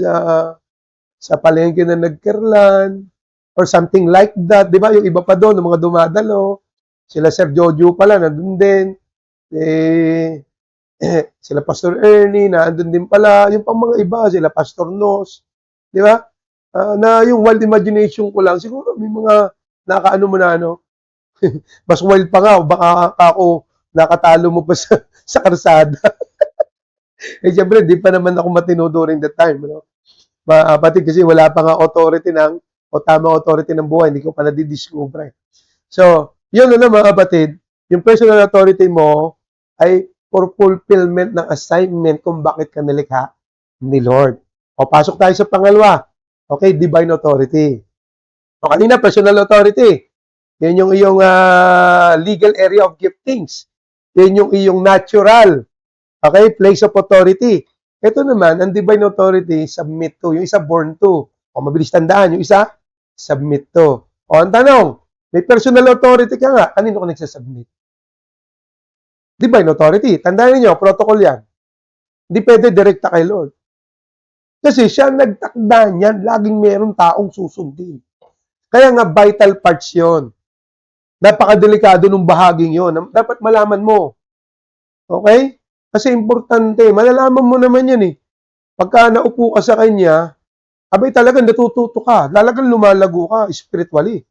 sa palengke na Nagkarlan, or something like that. Di ba? Yung iba pa doon, yung mga dumadalo, sila Sir Jojo pala, nandun din. Sila Pastor Ernie, nandun din pala. Yung pang mga iba, sila Pastor Nos. Di ba? Na yung wild imagination ko lang, siguro may mga nakaano mo na mas wild pa nga, baka ako nakatalo mo pa sa karsada. Siyempre, di pa naman ako matino during that time. Pati kasi wala pa nga authority o tamang authority ng buhay, hindi ko pa nadidiscover. So, yun mga kapatid, yung personal authority mo ay for fulfillment ng assignment kung bakit ka nilikha ni Lord. O, pasok tayo sa pangalawa. Okay, divine authority. O, kanina, personal authority. Yan yung iyong legal area of giftings. Yan yung iyong natural, okay, place of authority. Ito naman, ang divine authority, submit to. Yung isa, born to. O, mabilis tandaan. Yung isa, submit to. O, ang tanong, may personal authority ka nga, kanino ka nagsasubmit? Divine authority. Tandaan niyo, protocol yan. Hindi pwede direkta kay Lord. Kasi siya nagtakda niyan, laging mayroong taong susundin. Kaya nga vital parts yun. Napakadelikado ng bahaging yun. Dapat malaman mo. Okay? Kasi importante. Malalaman mo naman yan eh. Pagka naupo ka sa kanya, abay talagang natututo ka. Talagang lumalago ka spiritually.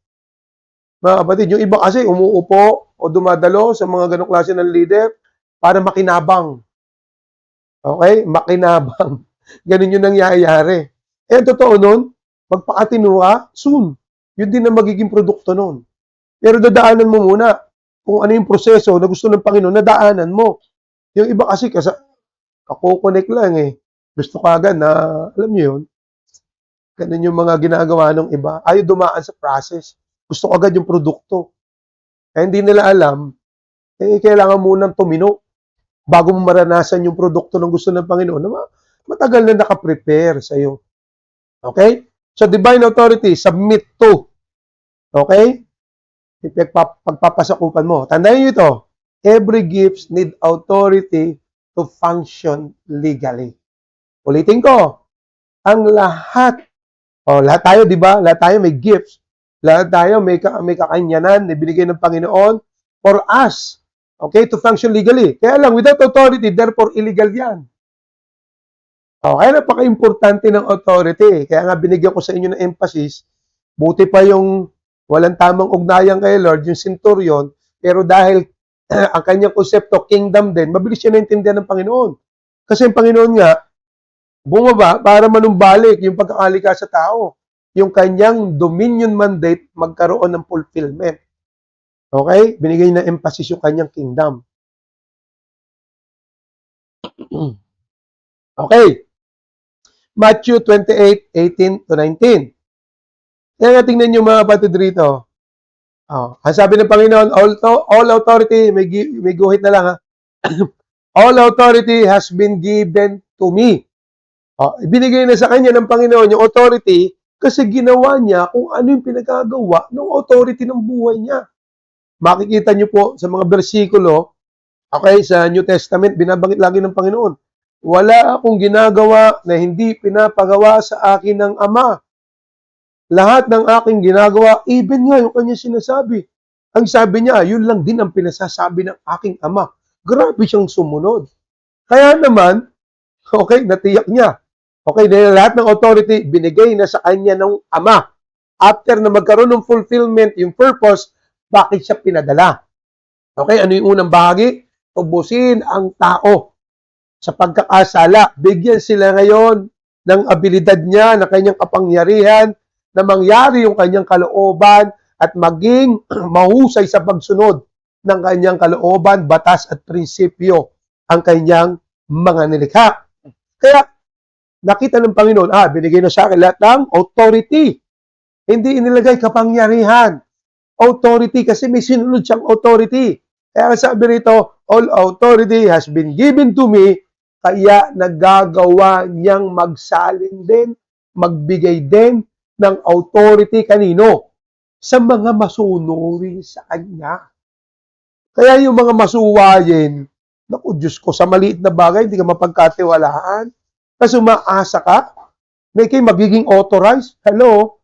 Mga kapatid, yung iba kasi umuupo o dumadalo sa mga ganong klase ng leader para makinabang. Okay? Makinabang. Ganun yung nangyayari. Eh, totoo nun, magpakatino ka, soon. Yun din ang magiging produkto nun. Pero dadaanan mo muna kung ano yung proseso na gusto ng Panginoon, nadaanan mo. Yung iba kasi kakukonek lang eh. Gusto ka agad na, alam niyo yun, ganun yung mga ginagawa ng iba. Ayaw dumaan sa process. Gusto ko agad yung produkto. Kaya hindi nila alam, kailangan munang tumino bago mo maranasan yung produkto ng gusto ng Panginoon na matagal na nakaprepare sa iyo. Okay? So, divine authority, submit to. Okay? Pagpapasakupan mo. Tandaan niyo ito, every gift need authority to function legally. Ulitin ko, ang lahat tayo, di ba? Lahat tayo may gifts. Lahat tayo may kakanyanan na binigay ng Panginoon for us. Okay? To function legally. Kaya lang, without authority, therefore, illegal yan. Kaya napaka-importante ng authority. Kaya nga binigyan ko sa inyo ng emphasis, buti pa yung walang tamang ugnayan kay Lord, yung centurion, pero dahil ang kanyang konsepto, kingdom din, mabilis siya naintindihan ng Panginoon. Kasi ang Panginoon nga, bumaba para manumbalik yung pagkakalika sa tao. Yung kanyang dominion mandate magkaroon ng fulfillment. Okay? Binigay na emphasis yung kanyang kingdom. Okay. Matthew 28:18-19. Kaya nga tingnan nyo mga kapatid rito. Ang sabi ng Panginoon, all authority, may guhit na lang ha. All authority has been given to me. Ibinigay na sa kanya ng Panginoon yung authority kasi ginawa niya kung ano yung pinagagawa ng authority ng buhay niya. Makikita niyo po sa mga bersikulo, okay, sa New Testament, binabanggit lagi ng Panginoon, wala akong ginagawa na hindi pinapagawa sa akin ng Ama. Lahat ng aking ginagawa, even nga yung kanya sinasabi. Ang sabi niya, yun lang din ang pinasasabi ng aking Ama. Grabe siyang sumunod. Kaya naman, okay, natiyak niya. Okay, dahil lahat ng authority binigay na sa kanya ng Ama. After na magkaroon ng fulfillment, yung purpose, bakit siya pinadala? Okay, ano yung unang bahagi? Tubusin ang tao sa pagkakasala. Bigyan sila ngayon ng abilidad niya, ng kanyang kapangyarihan, na mangyari yung kanyang kalooban at maging mahusay sa pagsunod ng kanyang kalooban, batas at prinsipyo ang kanyang mga nilikha. Kaya, nakita ng Panginoon, binigay na sa akin lahat ng authority. Hindi inilagay kapangyarihan. Authority kasi may sinunod siyang authority. Kaya sabi rito, all authority has been given to me, kaya nagagawa niyang magsalin din, magbigay din ng authority kanino? Sa mga masunurin sa kanya. Kaya yung mga masuwayin, naku Diyos ko, sa maliit na bagay, hindi ka mapagkatiwalaan. Kasi umaasa ka, na ikay magiging authorized. Hello?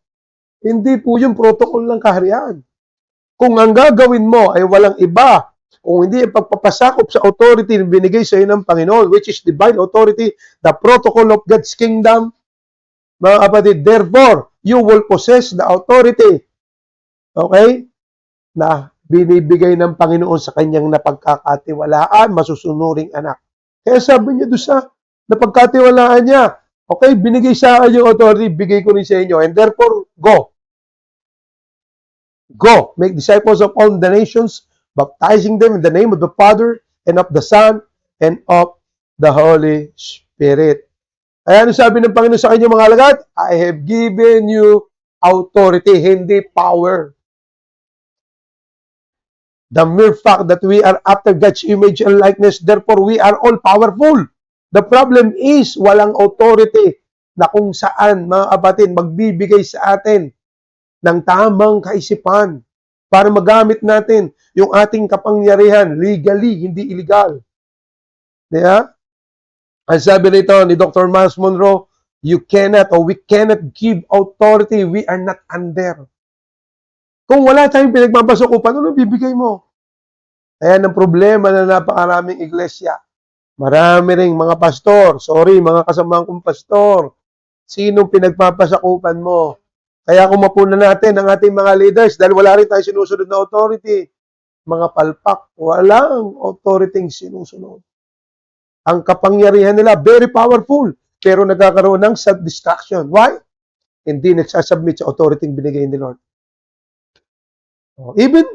Hindi po yung protocol ng kaharian. Kung ang gagawin mo ay walang iba, kung hindi ang pagpapasakop sa authority na binigay sa iyo ng Panginoon, which is divine authority, the protocol of God's kingdom, mga kapatid, therefore, you will possess the authority, okay, na binibigay ng Panginoon sa kanyang napagkakatiwalaan, masusunuring anak. Kaya sabi niya doon sa napagkatiwalaan niya, okay, binigay sa akin yung authority, bigay ko rin sa inyo, and therefore, go. Go, make disciples of all the nations, baptizing them in the name of the Father, and of the Son, and of the Holy Spirit. Kaya ano sabi ng Panginoon sa kanyang mga alagad? I have given you authority, hindi power. The mere fact that we are after God's image and likeness, therefore we are all powerful. The problem is, walang authority na kung saan, mga kapatid, magbibigay sa atin ng tamang kaisipan para magamit natin yung ating kapangyarihan legally, hindi illegal. Diba? Ang sabi nito ni Dr. Miles Monroe, you cannot or we cannot give authority we are not under. Kung wala tayong pinagpapasukupan, ano bibigay mo? Ayan ang problema na napakaraming iglesia. Marami ring mga pastor, mga kasamahan kong pastor, sinong pinagpapasakupan mo? Kaya kung mapuna natin ang ating mga leaders, dahil wala rin tayo sinusunod na authority, mga palpak, walang authority sinusunod. Ang kapangyarihan nila, very powerful, pero nagkakaroon ng self-destruction. Why? Hindi nagsasubmit sa authority binigay ni Lord. Even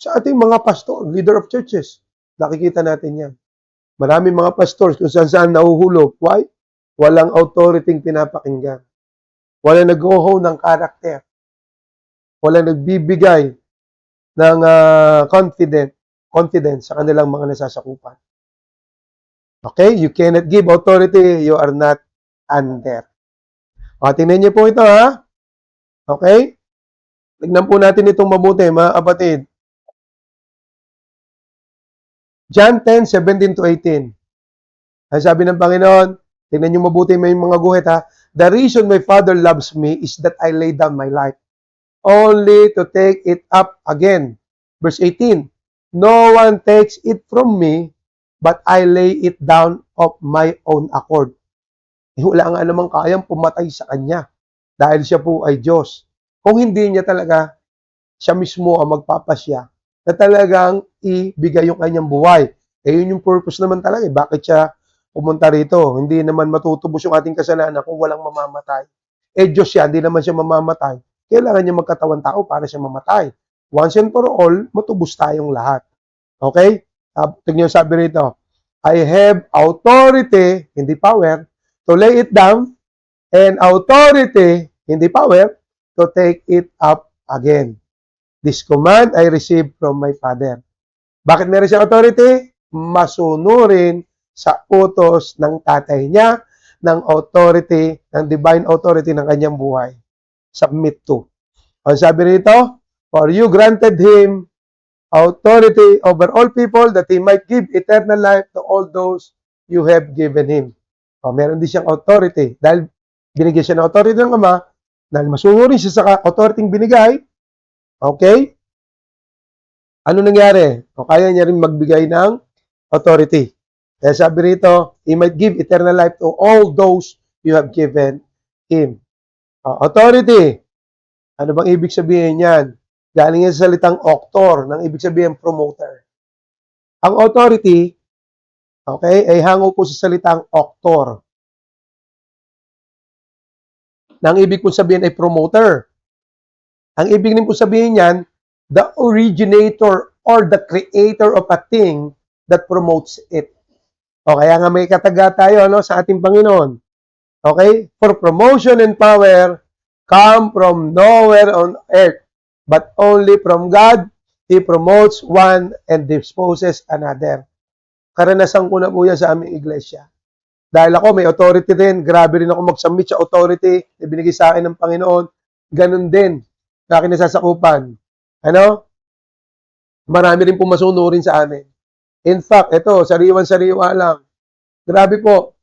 sa ating mga pastor, leader of churches, nakikita natin yan. Maraming mga pastors kung saan nahuhulog. Why? Walang authority pinapakinggan. Walang nag-ho ng karakter. Walang nagbibigay ng confidence sa kanilang mga nasasakupan. Okay? You cannot give authority, you are not under. Tingnan niyo po ito, ha? Okay? Tignan po natin itong mabuti, mga kapatid. John 10:17-18. Ang sabi ng Panginoon, tingnan niyo mabuti may mga guhit, ha? The reason my Father loves me is that I lay down my life, only to take it up again. Verse 18, no one takes it from me, but I lay it down of my own accord. Wala nga namang kayang pumatay sa kanya dahil siya po ay Diyos. Kung hindi niya talaga, siya mismo ang magpapasya na talagang ibigay yung kanyang buhay. Yun yung purpose naman talaga. Bakit siya pumunta rito? Hindi naman matutubos yung ating kasalanan kung walang mamamatay. Diyos siya, hindi naman siya mamamatay. Kailangan niya magkatawan tao para siya mamatay. Once and for all, matubos tayong lahat. Okay? Tignan yung sabi rito, I have authority, hindi power, to lay it down, and authority, hindi power, to take it up again. This command I received from my Father. Bakit meron siyang authority? masunurin sa utos ng tatay niya, ng authority, ng divine authority ng kanyang buhay. Submit to. Ang sabi rito, for you granted him authority over all people that he might give eternal life to all those you have given him. Meron din siyang authority. Dahil binigyan siya ng authority ng Ama, dahil masunurin siya sa authority binigay, okay? Ano nangyari? Kaya niya rin magbigay ng authority. Kaya sabi rito, he might give eternal life to all those you have given him. Authority. Ano bang ibig sabihin yan? Galing yan sa salitang auctor, nang ibig sabihin promoter. Ang authority, okay, ay hango po sa salitang auctor. Nang ibig po sabihin ay promoter. Ang ibig din po sabihin yan, the originator or the creator of a thing that promotes it. O kaya nga may kataga tayo sa ating Panginoon. Okay? For promotion and power come from nowhere on earth, but only from God. He promotes one and disposes another. Karanasan ko na po yan sa aming iglesia. Dahil ako may authority rin, grabe rin ako mag-submit sa authority na binigay sa akin ng Panginoon. Ganun din sa akin nasasakupan. Marami rin po masunurin sa amin. In fact, ito, sariwan-sariwa lang. Grabe po.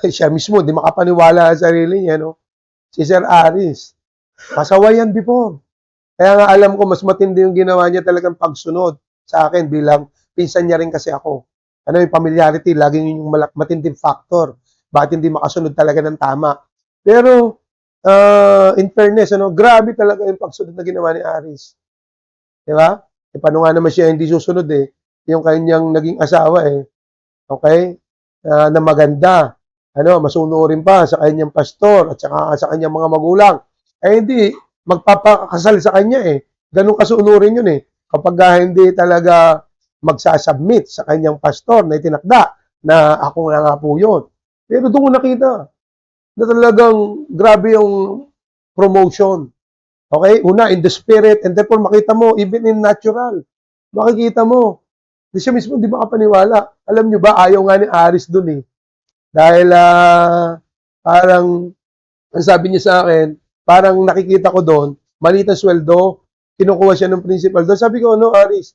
Siya mismo, di makapaniwala sa sarili niya, Si Sir Aris. Pasaway yan before. Kaya nga alam ko, mas matindi yung ginawa niya talagang pagsunod sa akin bilang pinsan niya rin kasi ako. Yung familiarity, laging yung matinding factor. Bakit hindi makasunod talaga ng tama. Pero, in fairness, grabe talaga yung pagsunod na ginawa ni Aris. Di ba? Paano nga naman siya hindi susunod yung kanyang naging asawa okay? Na maganda. Masunurin pa sa kanyang pastor at saka sa kanyang mga magulang. Hindi magpapakasal sa kanya Ganun kasunurin yun Kapag hindi talaga magsasubmit sa kanyang pastor na itinakda na ako nga po yun. Pero doon ko nakita na talagang grabe yung promotion. Okay? Una, in the spirit, and therefore makita mo, even in natural, makikita mo. Di siya mismo di makapaniwala. Alam nyo ba, ayaw nga ni Aris dun Dahil parang, ang sabi niya sa akin, parang nakikita ko doon, maliit na sweldo, kinukuha siya ng principal doon. Sabi ko, Aris,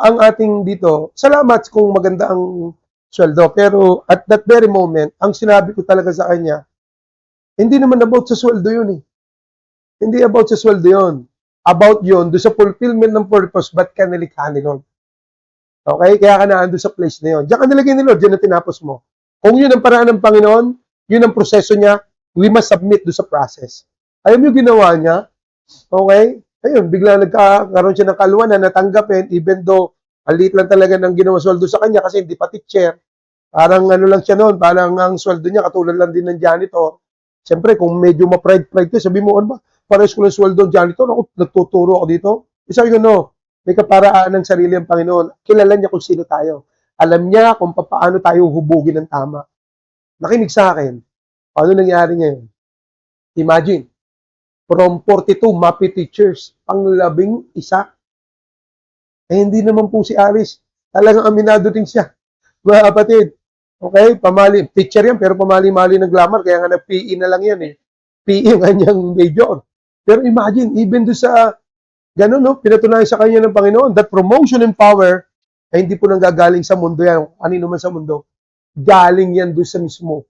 ang ating dito, salamat kung maganda ang sweldo. Pero at that very moment, ang sinabi ko talaga sa kanya, hindi naman about sa sweldo yun Hindi about sa sweldo yun. About yun, doon sa fulfillment ng purpose, ba't ka nilikha ni Lord? Okay? Kaya ka na doon sa place na yun. Diyan ka nilagay ni Lord, diyan na tinapos mo. Kung yun ang paraan ng Panginoon, yun ang proseso niya, we must submit doon sa process. Ayaw mo ginawa niya, okay? Ayun, bigla nagkakaroon siya ng kaluwan na natanggapin, even though alit lang talaga ng ginawa sweldo sa kanya kasi hindi pa teacher. Parang lang siya noon, parang ang sweldo niya katulad lang din ng janitor. Siyempre, kung medyo ma-pride ka, sabi mo, ba? Pares ko ng sweldo ng janitor, ako nagtuturo ako dito. Sabi ko, may kaparaan ng sarili ang Panginoon. Kilala niya kung sino tayo. Alam niya kung paano tayo hubugin ng tama. Nakinig sa akin. Paano nangyari ngayon? Imagine, from 42 MAPI teachers, pang-11. Hindi naman po si Aris. Talagang aminado din siya. Mga kapatid, okay, teacher yan, pero pamali-mali ng glamour, kaya nga nag-PE na lang yan PE ang kanyang major. Pero imagine, even doon sa, pinatunayan sa kanya ng Panginoon, that promotion and power, ay hindi po nanggagaling sa mundo yan, anino man sa mundo. Galing yan doon sa mismo,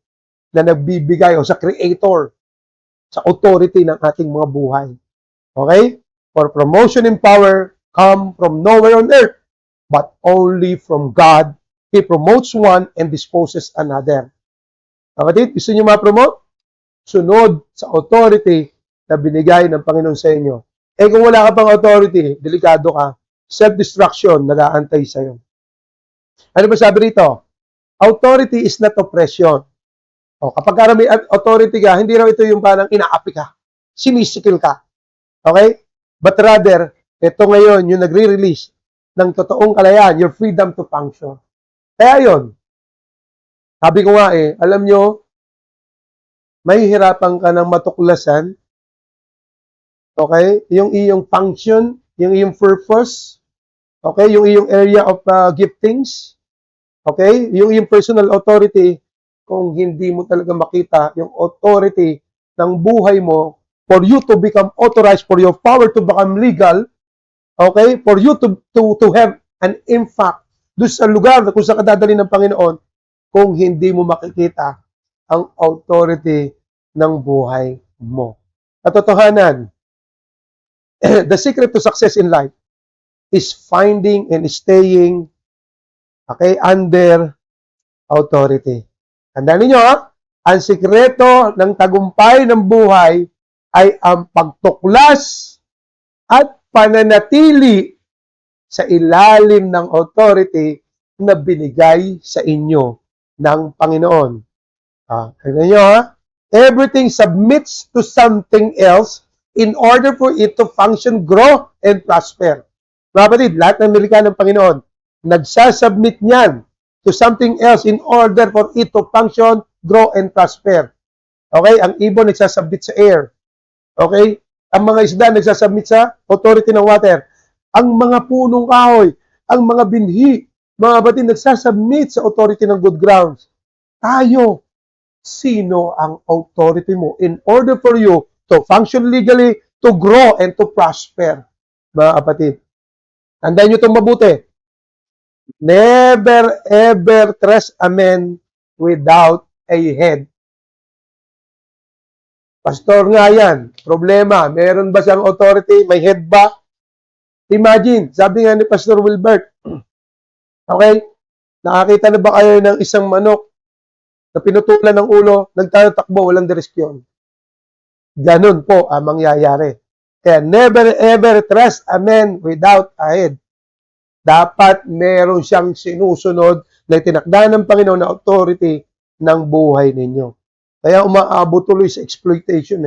na nagbibigay, o sa creator, sa authority ng ating mga buhay. Okay? For promotion and power, come from nowhere on earth, but only from God. He promotes one and disposes another. Kapatid, gusto niyo ma-promote? Sunod sa authority na binigay ng Panginoon sa inyo. Kung wala ka pang authority, delikado ka. Self-destruction, nag-aantay sa'yo. Ano ba sabi rito? Authority is not oppression. Kapag may authority ka, hindi raw ito yung parang inaapi ka. Sinisikil ka. Okay? But rather, ito ngayon yung nagre-release ng totoong kalayaan, your freedom to function. Kaya yun, sabi ko nga alam nyo, mahihirapan ka ng matuklasan, okay? Yung iyong function, yung iyong purpose, Okay? Yung iyong area of giftings. Okay? Yung iyong personal authority, kung hindi mo talaga makita yung authority ng buhay mo for you to become authorized, for your power to become legal, okay? For you to have an impact doon sa lugar na kung saan kadadali ng Panginoon, kung hindi mo makikita ang authority ng buhay mo. Katotohanan, the secret to success in life is finding and staying, okay, under authority. Tandaan ninyo, ang sikreto ng tagumpay ng buhay ay ang pagtuklas at pananatili sa ilalim ng authority na binigay sa inyo ng Panginoon. Tignan nyo, everything submits to something else in order for it to function, grow, and prosper. Mga kapatid, lahat ng nilikha ng Panginoon, nagsasubmit niyan to something else in order for it to function, grow, and prosper. Okay? Ang ibon nagsasubmit sa air. Okay? Ang mga isda nagsasubmit sa authority ng water. Ang mga punong kahoy, ang mga binhi, mga kapatid, nagsasubmit sa authority ng good grounds. Tayo, sino ang authority mo in order for you to function legally, to grow, and to prosper? Mga kapatid, tandaan nyo itong mabuti. Never ever trust a man without a head. Pastor nga yan. Problema, meron ba siyang authority? May head ba? Imagine, sabi nga ni Pastor Wilbert, okay, nakakita na ba kayo ng isang manok na pinutulan ng ulo, nagtatakbo, walang direksyon? Ganun po ang mangyayari. Kaya never ever trust a man without a head. Dapat meron siyang sinusunod na itinakda ng Panginoon na authority ng buhay ninyo. Kaya umaabot tuloy sa exploitation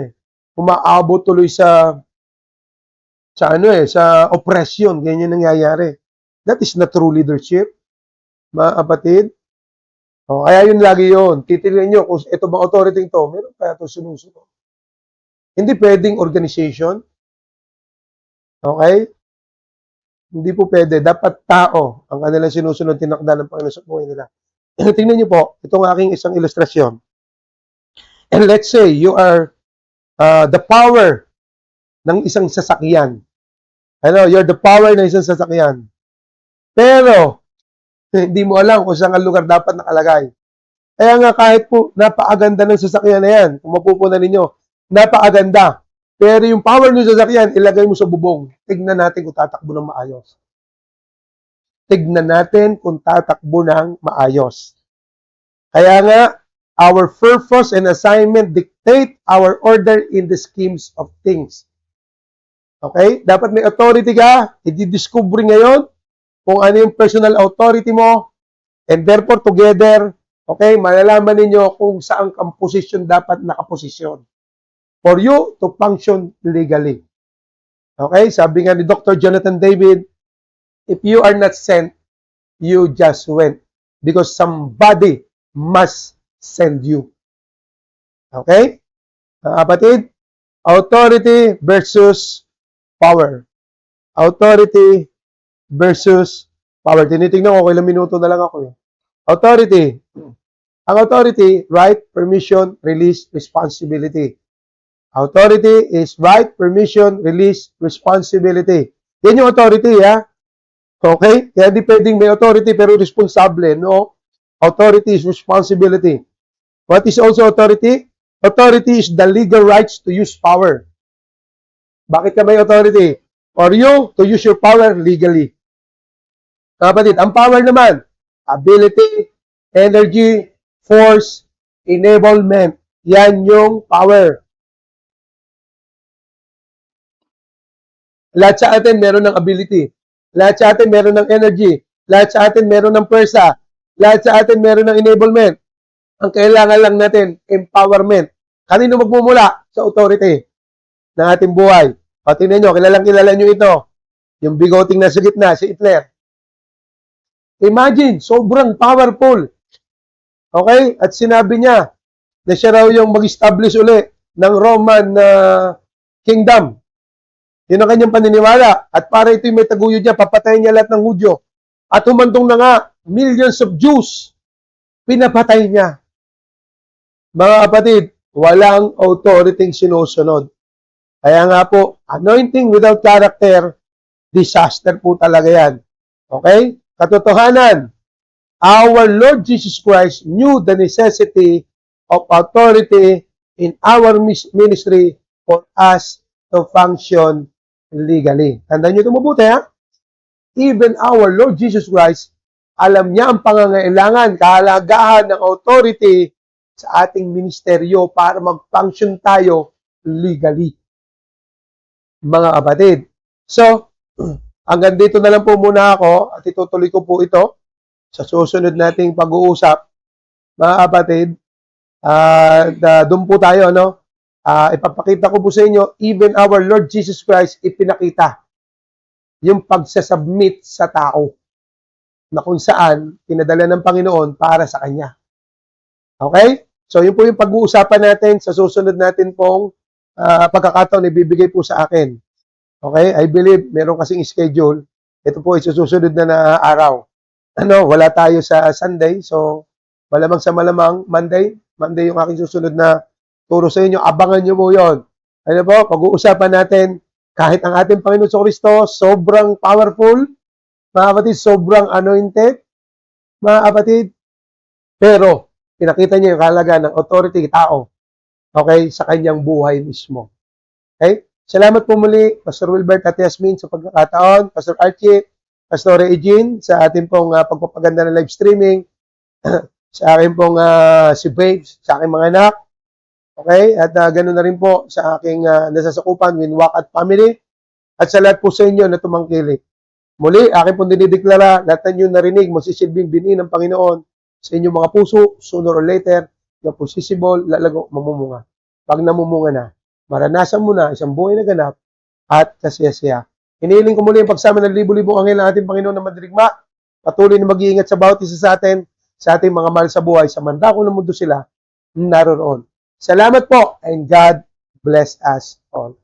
Umaabot tuloy sa oppression. Ganyan nangyayari. That is not true leadership, mga kapatid. Kaya yun lagi yun. Titignan nyo kung ito bang authority ito, meron kaya ito sinusunod. Hindi pwedeng organization. Okay? Hindi po pwede. Dapat tao ang kanilang sinusunod, tinakda ng Panginoon sa buhay nila. Tingnan niyo po, itong aking isang ilustrasyon. And let's say you are the power ng isang sasakyan. You're the power ng isang sasakyan. Pero, hindi mo alam kung saan ang lugar dapat nakalagay. Kaya nga kahit po napakaganda ng sasakyan na yan, kung mapupunan ninyo, napakaganda. Pero yung power ng sasakyan, ilagay mo sa bubong. Tignan natin kung tatakbo ng maayos. Tignan natin kung tatakbo ng maayos. Kaya nga, our purpose and assignment dictate our order in the schemes of things. Okay? Dapat may authority ka, i-discover ngayon kung ano yung personal authority mo, and therefore together, okay, malalaman ninyo kung saan ang position dapat nakaposisyon for you to function legally. Okay? Sabi nga ni Dr. Jonathan David, if you are not sent, you just went. Because somebody must send you. Okay? Kapatid, authority versus power. Authority versus power. Tinitingnan ko, ilang minuto na lang ako. Authority. Ang authority, right, permission, release, responsibility. Authority is right, permission, release, responsibility. Yan yung authority, Okay? Kaya di pwedeng may authority pero responsable. No? Authority is responsibility. What is also authority? Authority is the legal rights to use power. Bakit ka may authority? For you to use your power legally. Kapatid, ang power naman, ability, energy, force, enablement. Yan yung power. Lahat sa atin meron ng ability. Lahat sa atin meron ng energy. Lahat sa atin meron ng persa. Lahat sa atin meron ng enablement. Ang kailangan lang natin, empowerment. Kanino magmumula? Sa authority ng ating buhay. O, tingnan nyo, kilala nyo ito. Yung bigoting nasa gitna, si Hitler. Imagine, sobrang powerful. Okay? At sinabi niya na siya raw yung mag-establish uli ng Roman Kingdom. Yun ang kanyang paniniwala. At para ito'y may taguyod niya, papatayin niya lahat ng Hudyo. At humantong na nga, millions of Jews, pinapatay niya. Mga kapatid, walang authority sinusunod. Kaya nga po, anointing without character, disaster po talaga yan. Okay? Katotohanan, our Lord Jesus Christ knew the necessity of authority in our ministry for us to function legally. Tandaan nyo ito mabuti, ha? Even our Lord Jesus Christ, alam niya ang pangangailangan, kahalagahan ng authority sa ating ministeryo para mag-function tayo legally. Mga kapatid. So, hanggang dito na lang po muna ako at itutuloy ko po ito sa susunod nating pag-uusap. Mga kapatid, doon po tayo, no? Ipapakita ko po sa inyo, even our Lord Jesus Christ, ipinakita yung pagsasubmit sa tao na kung saan pinadala ng Panginoon para sa Kanya. Okay? So, yun po yung pag-uusapan natin sa susunod natin pong pagkakataon na ibibigay po sa akin. Okay? I believe meron kasing schedule. Ito po ay susunod na araw. Wala tayo sa Sunday. So, malamang sa malamang, Monday yung aking susunod na turo sa inyo. Abangan nyo po yun. Ano po? Pag-uusapan natin, kahit ang ating Panginoon sa Kristo, sobrang powerful, mga kapatid, sobrang anointed, mga kapatid, pero, pinakita niya yung kahalaga ng authority tao, okay, sa kanyang buhay mismo. Okay? Salamat po muli, Pastor Wilbert at Yasmin sa pagkakataon, Pastor Archie, Pastor Eugene, sa ating pong pagpapaganda ng live streaming, sa akin pong si Babes, sa aking mga anak, okay, at ganoon na rin po sa aking nasasakupan, Winwak at family, at sa lahat po sa inyo na tumangkilik. Muli, akin pong dinideklara, lahat ng inyo narinig, magsisilbing bini ng Panginoon sa inyong mga puso, sooner or later, yung posisibol, lalago, mamumunga. Pag namumunga na, maranasan mo na isang buhay na ganap at kasiyasiya. Hinihiling ko muli ang pagsama ng libo-libong anghel ng ating Panginoon na madirigma, patuloy na mag-iingat sa bawat isa sa atin, sa ating mga mahal sa buhay, sa mandako ng mundo sila, naroon. Salamat po, and God bless us all.